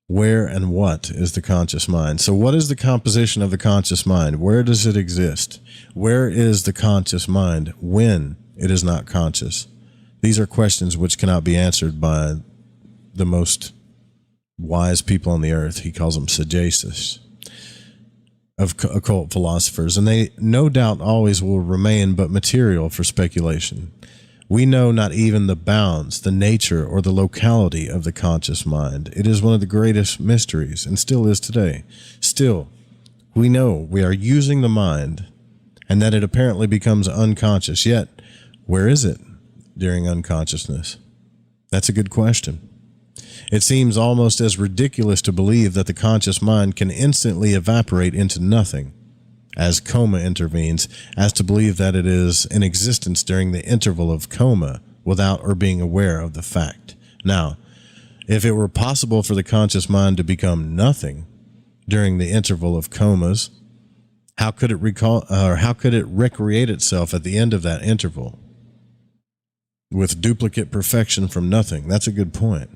Where and what is the conscious mind? So what is the composition of the conscious mind? Where does it exist? Where is the conscious mind when it is not conscious? These are questions which cannot be answered by the most wise people on the earth. He calls them sagacists of occult philosophers, and they no doubt always will remain but material for speculation. We know not even the bounds, the nature, or the locality of the conscious mind. It is one of the greatest mysteries, and still is today. Still, we know we are using the mind, and that it apparently becomes unconscious. Yet, where is it during unconsciousness? That's a good question. It seems almost as ridiculous to believe that the conscious mind can instantly evaporate into nothing, as coma intervenes, as to believe that it is in existence during the interval of coma without or being aware of the fact. Now, if it were possible for the conscious mind to become nothing during the interval of comas, how could it recreate itself at the end of that interval with duplicate perfection from nothing? That's a good point.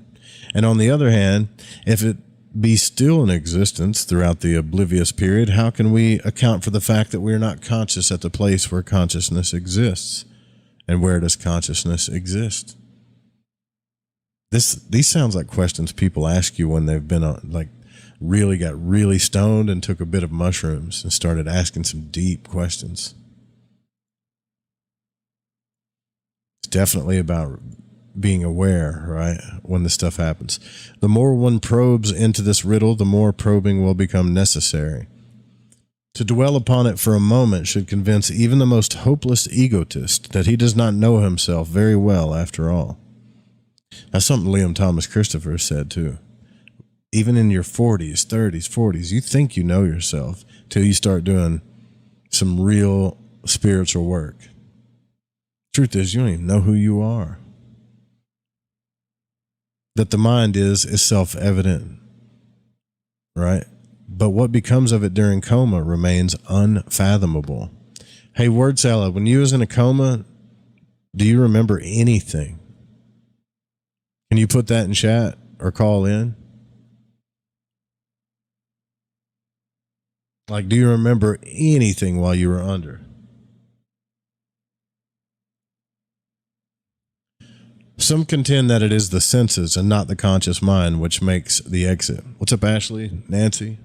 And on the other hand, if it be still in existence throughout the oblivious period, how can we account for the fact that we are not conscious at the place where consciousness exists? And where does consciousness exist? These sounds like questions people ask you when they've been got really stoned and took a bit of mushrooms and started asking some deep questions. It's definitely about being aware, right, when this stuff happens. The more one probes into this riddle, the more probing will become necessary. To dwell upon it for a moment should convince even the most hopeless egotist that he does not know himself very well after all. That's something Liam Thomas Christopher said too. Even in your 40s, 30s, 40s, you think you know yourself till you start doing some real spiritual work. Truth is, you don't even know who you are. That the mind is self-evident, right? But what becomes of it during coma remains unfathomable. Hey, word salad, when you was in a coma, do you remember anything? Can you put that in chat or call in? Like, do you remember anything while you were under? Some contend that it is the senses and not the conscious mind which makes the exit. What's up, Ashley? Nancy?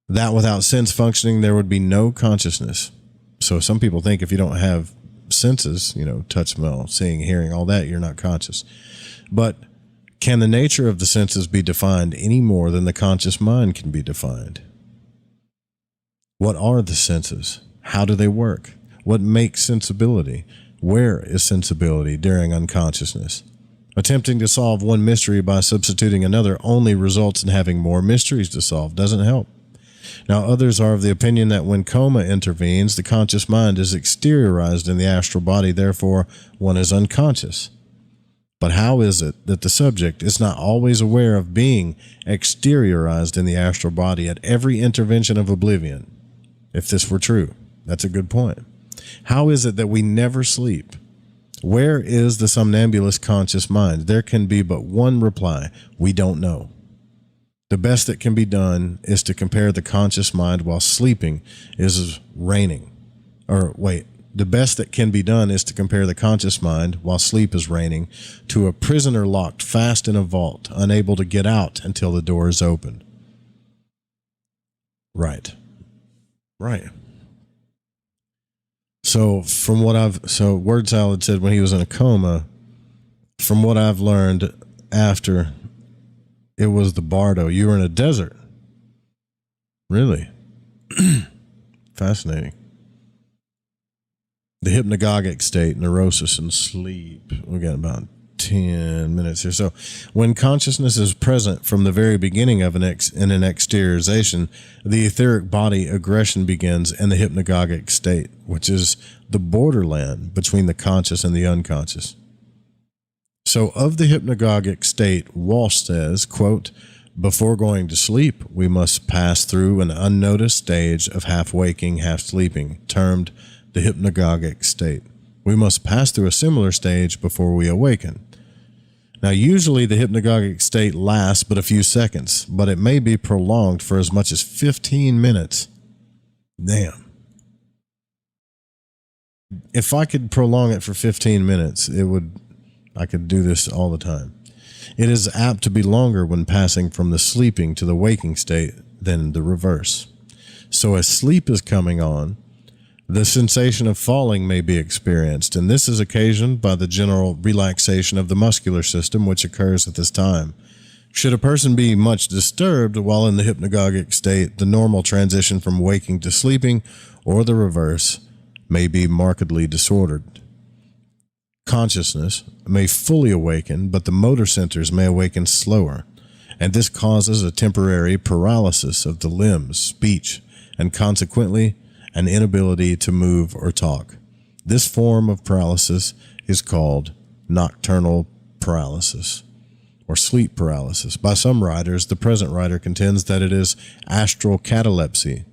That without sense functioning, there would be no consciousness. So some people think if you don't have senses, touch, smell, seeing, hearing, all that, you're not conscious. But can the nature of the senses be defined any more than the conscious mind can be defined? What are the senses? How do they work? What makes sensibility? Where is sensibility during unconsciousness? Attempting to solve one mystery by substituting another only results in having more mysteries to solve. Doesn't help. Now, others are of the opinion that when coma intervenes, the conscious mind is exteriorized in the astral body, therefore one is unconscious. But how is it that the subject is not always aware of being exteriorized in the astral body at every intervention of oblivion? If this were true, that's a good point. How is it that we never sleep? Where is the somnambulist conscious mind? There can be but one reply. We don't know. The best that can be done is to compare the conscious mind while sleeping is reigning. The best that can be done is to compare the conscious mind while sleep is reigning to a prisoner locked fast in a vault, unable to get out until the door is opened. Right. So Word Salad said when he was in a coma, from what I've learned after, it was the Bardo. You were in a desert. Really? Fascinating. The hypnagogic state, neurosis, and sleep. We got about 10 minutes here. So when consciousness is present from the very beginning of in an exteriorization, the etheric body aggression begins in the hypnagogic state, which is the borderland between the conscious and the unconscious. So of the hypnagogic state, Walsh says, quote, before going to sleep, we must pass through an unnoticed stage of half waking, half sleeping, termed the hypnagogic state. We must pass through a similar stage before we awaken. Now, usually the hypnagogic state lasts but a few seconds, but it may be prolonged for as much as 15 minutes. Damn. If I could prolong it for 15 minutes, I could do this all the time. It is apt to be longer when passing from the sleeping to the waking state than the reverse. So as sleep is coming on, the sensation of falling may be experienced, and this is occasioned by the general relaxation of the muscular system which occurs at this time. Should a person be much disturbed while in the hypnagogic state, the normal transition from waking to sleeping, or the reverse, may be markedly disordered. Consciousness may fully awaken, but the motor centers may awaken slower, and this causes a temporary paralysis of the limbs, speech, and consequently an inability to move or talk. This form of paralysis is called nocturnal paralysis or sleep paralysis. By some writers, the present writer contends that it is astral catalepsy.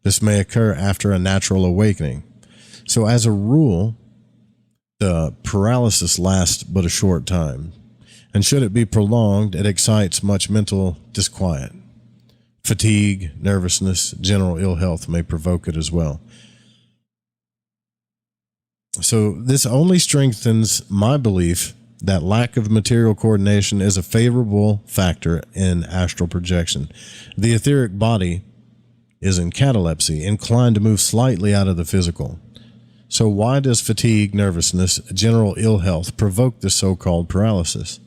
This may occur after a natural awakening. So as a rule, the paralysis lasts but a short time, and should it be prolonged, it excites much mental disquiet. Fatigue, nervousness, general ill health may provoke it as well. So this only strengthens my belief that lack of material coordination is a favorable factor in astral projection. The etheric body is in catalepsy, inclined to move slightly out of the physical. So why does fatigue, nervousness, general ill health provoke this so-called paralysis?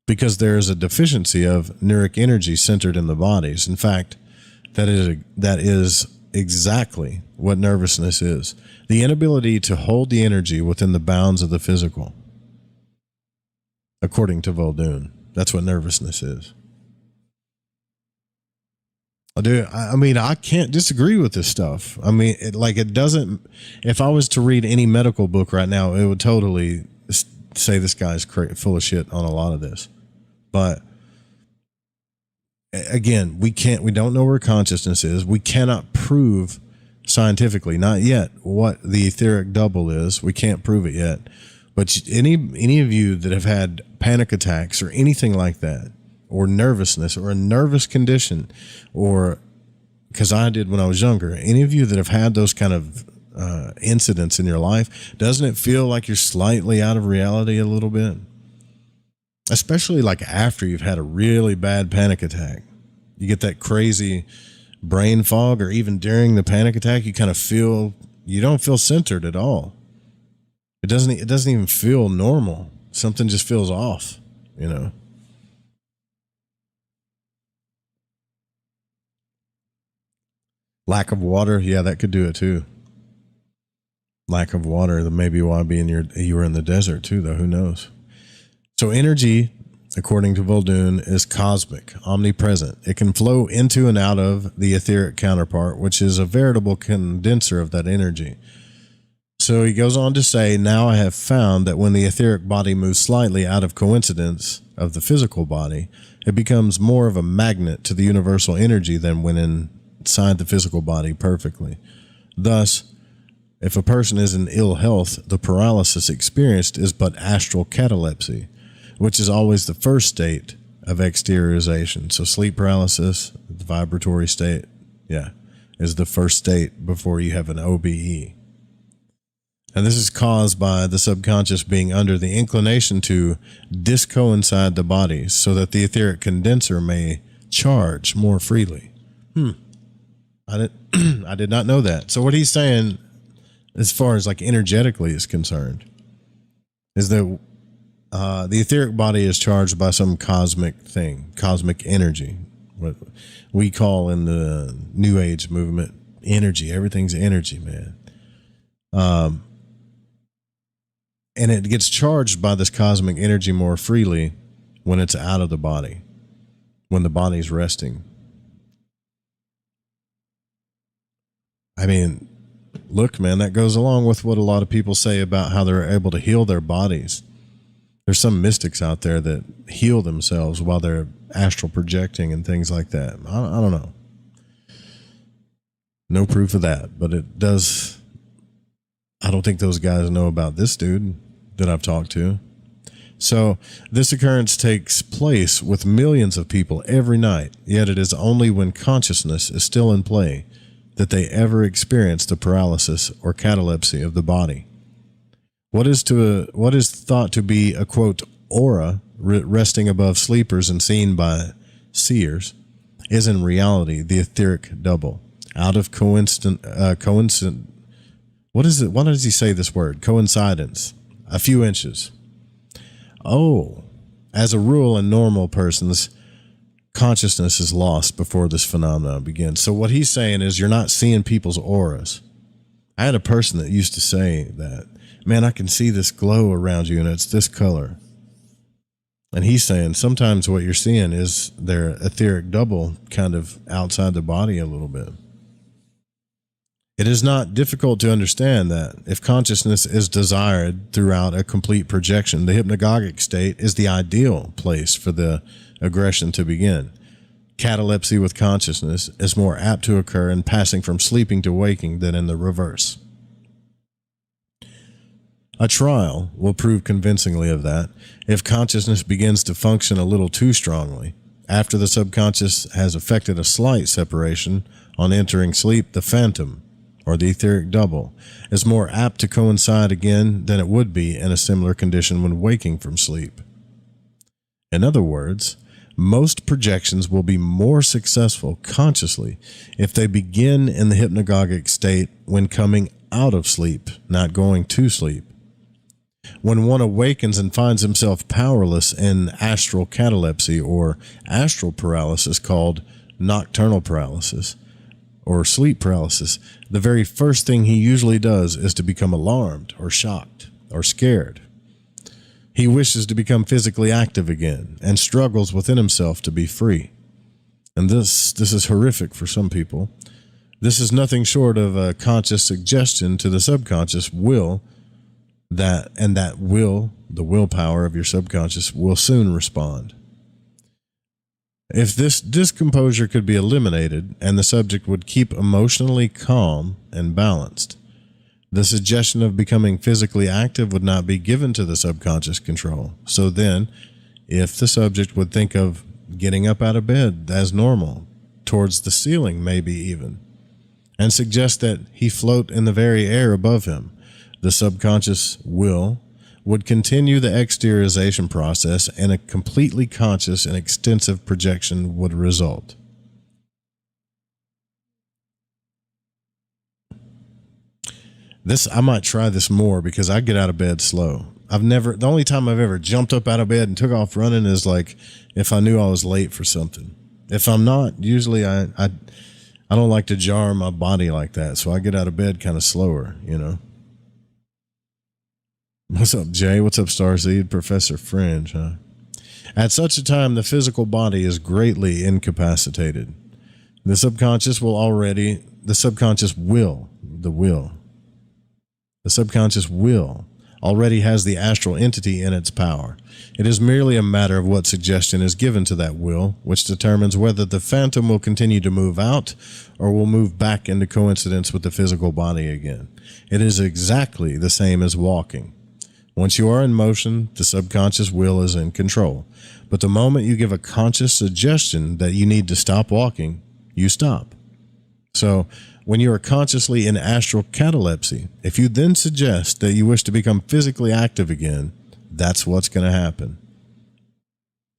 Because there is a deficiency of neuric energy centered in the bodies. In fact, that is exactly what nervousness is. The inability to hold the energy within the bounds of the physical. According to Vuldoon, that's what nervousness is. I can't disagree with this stuff. It doesn't, if I was to read any medical book right now, it would totally say this guy's full of shit on a lot of this. But again, we don't know where consciousness is. We cannot prove scientifically, not yet, what the etheric double is. We can't prove it yet. But any of you that have had panic attacks or anything like that, or nervousness or a nervous condition, or because I did when I was younger, any of you that have had those kind of incidents in your life, doesn't it feel like you're slightly out of reality a little bit? Especially like after you've had a really bad panic attack. You get that crazy brain fog, or even during the panic attack, you don't feel centered at all. It doesn't even feel normal. Something just feels off, you know. Lack of water, yeah, that could do it too. Lack of water, that may be why you were in the desert too, though. Who knows? So energy, according to Vuldoon, is cosmic, omnipresent. It can flow into and out of the etheric counterpart, which is a veritable condenser of that energy. So he goes on to say, now I have found that when the etheric body moves slightly out of coincidence of the physical body, it becomes more of a magnet to the universal energy than when inside the physical body perfectly. Thus, if a person is in ill health, the paralysis experienced is but astral catalepsy, which is always the first state of exteriorization. So sleep paralysis, the vibratory state, is the first state before you have an OBE. And this is caused by the subconscious being under the inclination to discoincide the body so that the etheric condenser may charge more freely. I did not know that. So what he's saying, as far as like energetically is concerned, is that the etheric body is charged by some cosmic thing, cosmic energy, what we call in the New Age movement energy. Everything's energy, man. And it gets charged by this cosmic energy more freely when it's out of the body, when the body's resting. I mean, look, man, that goes along with what a lot of people say about how they're able to heal their bodies. There's some mystics out there that heal themselves while they're astral projecting and things like that. I don't know. No proof of that, but it does. I don't think those guys know about this dude that I've talked to. So this occurrence takes place with millions of people every night, yet it is only when consciousness is still in play that they ever experience the paralysis or catalepsy of the body. What is thought to be a, quote, aura resting above sleepers and seen by seers is in reality the etheric double. Out of what is it? Why does he say this word? Coincidence. A few inches. Oh, as a rule in normal persons, consciousness is lost before this phenomenon begins. So what he's saying is you're not seeing people's auras. I had a person that used to say that, man, I can see this glow around you and it's this color. And he's saying sometimes what you're seeing is their etheric double kind of outside the body a little bit. It is not difficult to understand that if consciousness is desired throughout a complete projection, the hypnagogic state is the ideal place for the aggression to begin. Catalepsy with consciousness is more apt to occur in passing from sleeping to waking than in the reverse. A trial will prove convincingly of that. If consciousness begins to function a little too strongly, after the subconscious has effected a slight separation on entering sleep, the phantom, or the etheric double, is more apt to coincide again than it would be in a similar condition when waking from sleep. In other words, most projections will be more successful consciously if they begin in the hypnagogic state when coming out of sleep, not going to sleep. When one awakens and finds himself powerless in astral catalepsy or astral paralysis called nocturnal paralysis, or sleep paralysis, the very first thing he usually does is to become alarmed or shocked or scared. He wishes to become physically active again and struggles within himself to be free. And this is horrific for some people. This is nothing short of a conscious suggestion to the subconscious will the willpower of your subconscious will soon respond. If this discomposure could be eliminated and the subject would keep emotionally calm and balanced, the suggestion of becoming physically active would not be given to the subconscious control. So then, if the subject would think of getting up out of bed as normal, towards the ceiling maybe even, and suggest that he float in the very air above him, the subconscious will would continue the exteriorization process and a completely conscious and extensive projection would result. I might try this more because I get out of bed slow. The only time I've ever jumped up out of bed and took off running is like if I knew I was late for something. If I'm not, usually I don't like to jar my body like that, so I get out of bed kind of slower, you know. What's up, Jay? What's up, Starseed? Professor Fringe, huh? At such a time, the physical body is greatly incapacitated. The subconscious will, already has the astral entity in its power. It is merely a matter of what suggestion is given to that will, which determines whether the phantom will continue to move out or will move back into coincidence with the physical body again. It is exactly the same as walking. Once you are in motion, the subconscious will is in control. But the moment you give a conscious suggestion that you need to stop walking, you stop. So, when you are consciously in astral catalepsy, if you then suggest that you wish to become physically active again, that's what's going to happen.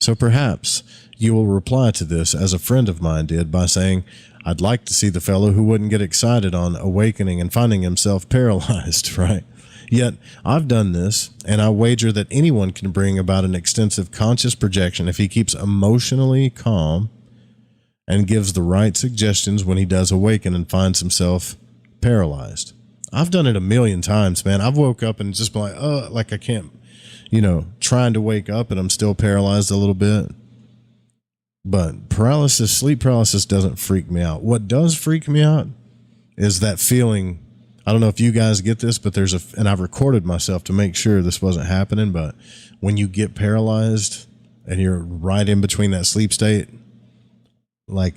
So perhaps you will reply to this as a friend of mine did by saying, I'd like to see the fellow who wouldn't get excited on awakening and finding himself paralyzed, right? Yet, I've done this, and I wager that anyone can bring about an extensive conscious projection if he keeps emotionally calm and gives the right suggestions when he does awaken and finds himself paralyzed. I've done it a million times, man. I've woke up and just been like I can't, trying to wake up and I'm still paralyzed a little bit. But sleep paralysis doesn't freak me out. What does freak me out is that feeling. I don't know if you guys get this, but and I've recorded myself to make sure this wasn't happening, but when you get paralyzed and you're right in between that sleep state, like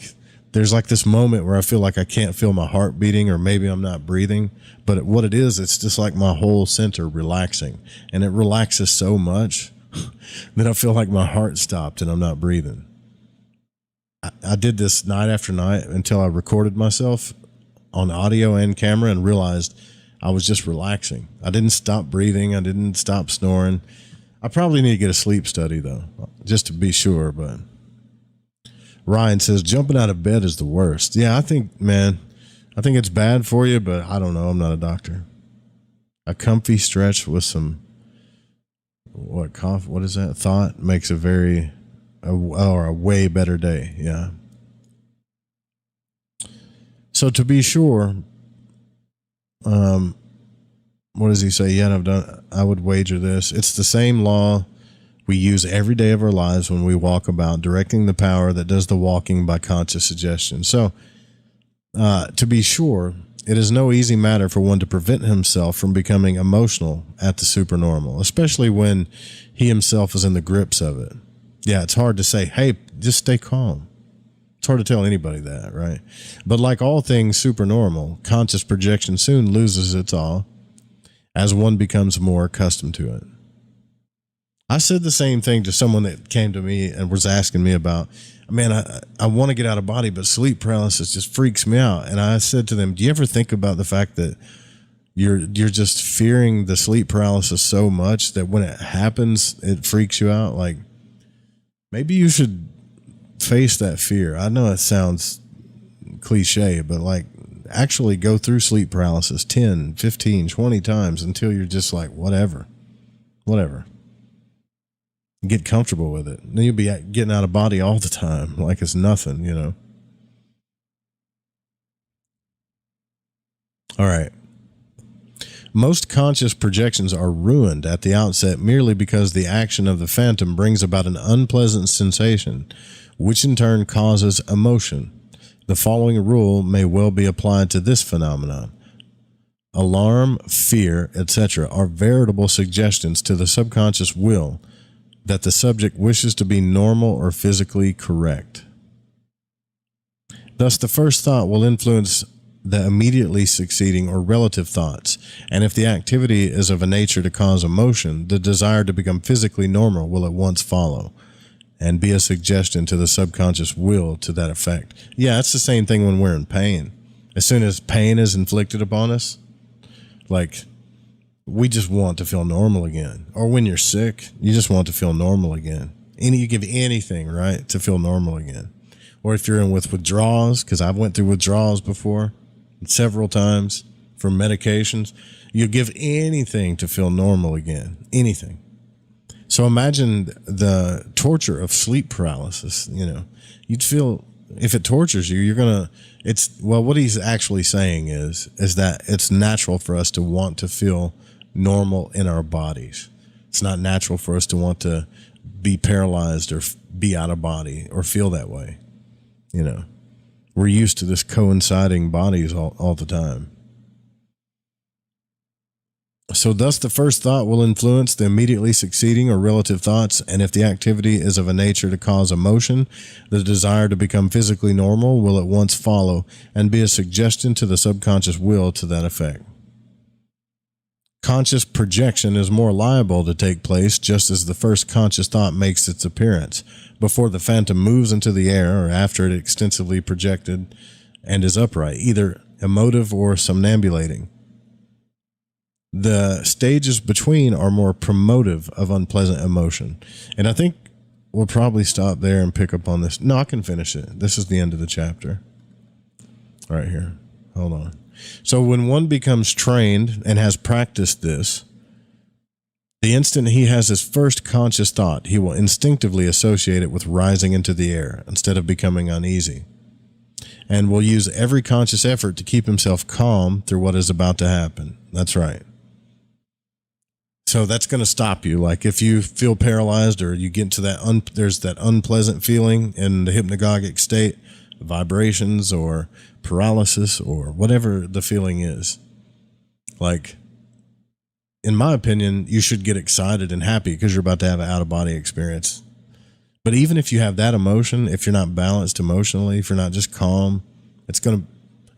there's like this moment where I feel like I can't feel my heart beating, or maybe I'm not breathing, but what it is, it's just like my whole center relaxing, and it relaxes so much that I feel like my heart stopped and I'm not breathing. I did this night after night until I recorded myself on audio and camera and realized I was just relaxing. I didn't stop breathing. I didn't stop snoring. I probably need to get a sleep study though, just to be sure. But Ryan says jumping out of bed is the worst. Yeah, I think it's bad for you, but I don't know. I'm not a doctor. A comfy stretch with some what is that? Thought makes a way better day. Yeah. So to be sure, what does he say? Yeah, I would wager this. It's the same law we use every day of our lives when we walk about, directing the power that does the walking by conscious suggestion. So, to be sure, it is no easy matter for one to prevent himself from becoming emotional at the supernormal, especially when he himself is in the grips of it. Yeah, it's hard to say, hey, just stay calm. It's hard to tell anybody that, right? But like all things supernormal, conscious projection soon loses its awe as one becomes more accustomed to it. I said the same thing to someone that came to me and was asking me about, man, I want to get out of body, but sleep paralysis just freaks me out. And I said to them, do you ever think about the fact that you're just fearing the sleep paralysis so much that when it happens, it freaks you out? Like, maybe you should face that fear. I know it sounds cliche, but like actually go through sleep paralysis 10, 15, 20 times until you're just like, whatever. Get comfortable with it. Then you'll be getting out of body all the time like it's nothing, All right. Most conscious projections are ruined at the outset merely because the action of the phantom brings about an unpleasant sensation, which in turn causes emotion. The following rule may well be applied to this phenomenon. Alarm, fear, etc. are veritable suggestions to the subconscious will that the subject wishes to be normal or physically correct. Thus, the first thought will influence the immediately succeeding or relative thoughts, and if the activity is of a nature to cause emotion, the desire to become physically normal will at once follow and be a suggestion to the subconscious will to that effect. Yeah, it's the same thing when we're in pain. As soon as pain is inflicted upon us, like, we just want to feel normal again. Or when you're sick, you just want to feel normal again. You give anything, right, to feel normal again. Or if you're in with withdrawals, because I've went through withdrawals before, several times for medications, you give anything to feel normal again. Anything. So imagine the torture of sleep paralysis. You'd feel, if it tortures you, what he's actually saying is that it's natural for us to want to feel normal in our bodies. It's not natural for us to want to be paralyzed or be out of body or feel that way. You know, we're used to this coinciding bodies all the time. So thus the first thought will influence the immediately succeeding or relative thoughts, and if the activity is of a nature to cause emotion, the desire to become physically normal will at once follow and be a suggestion to the subconscious will to that effect. Conscious projection is more liable to take place just as the first conscious thought makes its appearance, before the phantom moves into the air or after it extensively projected and is upright, either emotive or somnambulating. The stages between are more promotive of unpleasant emotion. And I think we'll probably stop there and pick up on this. No, I can finish it. This is the end of the chapter. Right here. Hold on. So when one becomes trained and has practiced this, the instant he has his first conscious thought, he will instinctively associate it with rising into the air instead of becoming uneasy, and will use every conscious effort to keep himself calm through what is about to happen. That's right. So that's going to stop you. Like if you feel paralyzed or you get into that, there's that unpleasant feeling in the hypnagogic state, vibrations or paralysis or whatever the feeling is. Like, in my opinion, you should get excited and happy because you're about to have an out-of-body experience. But even if you have that emotion, if you're not balanced emotionally, if you're not just calm, it's going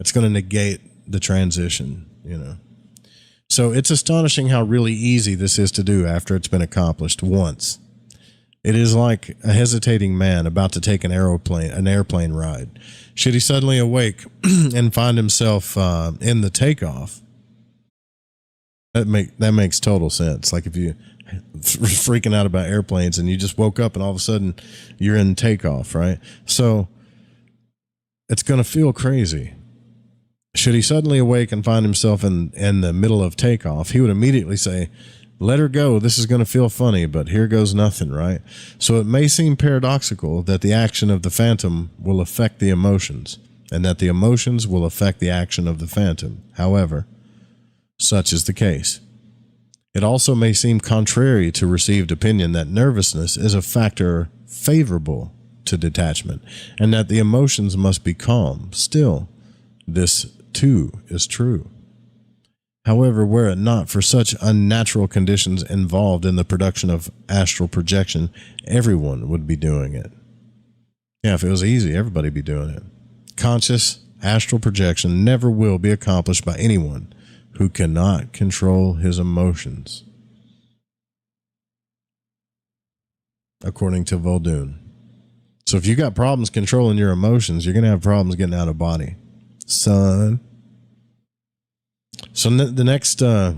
to negate the transition, you know. So it's astonishing how really easy this is to do after it's been accomplished once. It is like a hesitating man about to take an airplane ride. Should he suddenly awake and find himself in the takeoff, that makes total sense. Like if you freaking out about airplanes and you just woke up and all of a sudden you're in takeoff, right? So it's going to feel crazy. Should he suddenly awake and find himself in the middle of takeoff, he would immediately say, let her go. This is going to feel funny, but here goes nothing, right? So it may seem paradoxical that the action of the phantom will affect the emotions and that the emotions will affect the action of the phantom. However, such is the case. It also may seem contrary to received opinion that nervousness is a factor favorable to detachment and that the emotions must be calm. Still, this too is true. However, were it not for such unnatural conditions involved in the production of astral projection, everyone would be doing it. Yeah, if it was easy, everybody would be doing it. Conscious astral projection never will be accomplished by anyone who cannot control his emotions, according to Vuldoon. So if you got problems controlling your emotions, you're going to have problems getting out of body, son. So the next, yeah,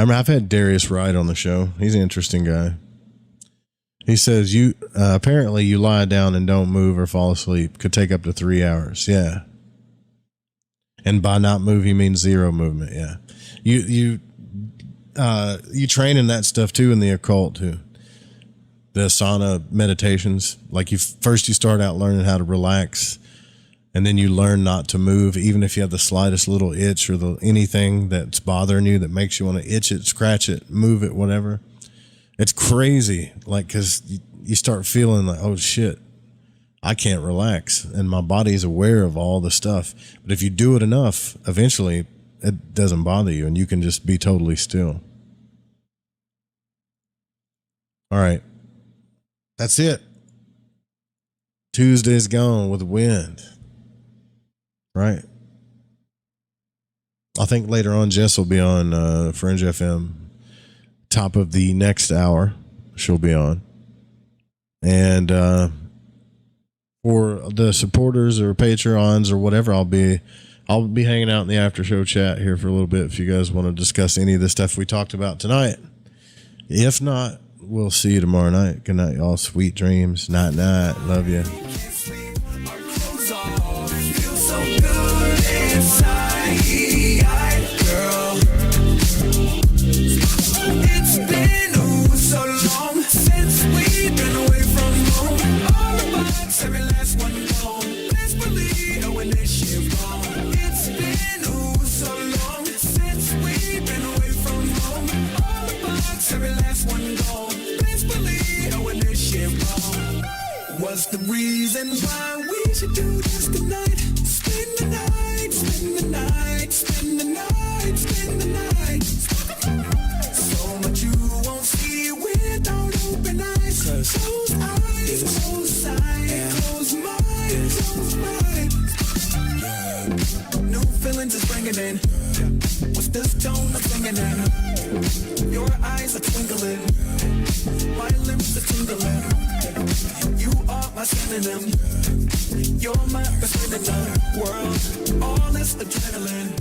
I've had Darius Wright on the show. He's an interesting guy. He says apparently you lie down and don't move or fall asleep. Could take up to 3 hours. Yeah. And by not move, he means zero movement. Yeah. You train in that stuff too in the occult too. The asana meditations, like you start out learning how to relax, and then you learn not to move, even if you have the slightest little itch or anything that's bothering you that makes you want to itch it, scratch it, move it, whatever. It's crazy, like, because you start feeling like, oh shit, I can't relax, and my body's aware of all the stuff. But if you do it enough, eventually it doesn't bother you, and you can just be totally still. All right. That's it. Tuesday's gone with the wind. Right. I think later on Jess will be on Fringe FM. Top of the next hour, she'll be on. And for the supporters or Patreons or whatever, I'll be hanging out in the after show chat here for a little bit if you guys want to discuss any of the stuff we talked about tonight. If not, we'll see you tomorrow night. Good night, y'all. Sweet dreams. Night, night. Love you. It's been so long since we've been away from home. All the vibes, every last one gone. Best believe when this shit What's the reason why we should do this tonight? Spend the night, spend the night, spend the night, spend the night. So much you won't see without open eyes. Close eyes, close sight, close mind, close mind. New feelings is bringing in. What's this tone I'm singing in? Your eyes are twinkling, my lips are tingling. You are my synonym. You're my best friend in the world. All this adrenaline.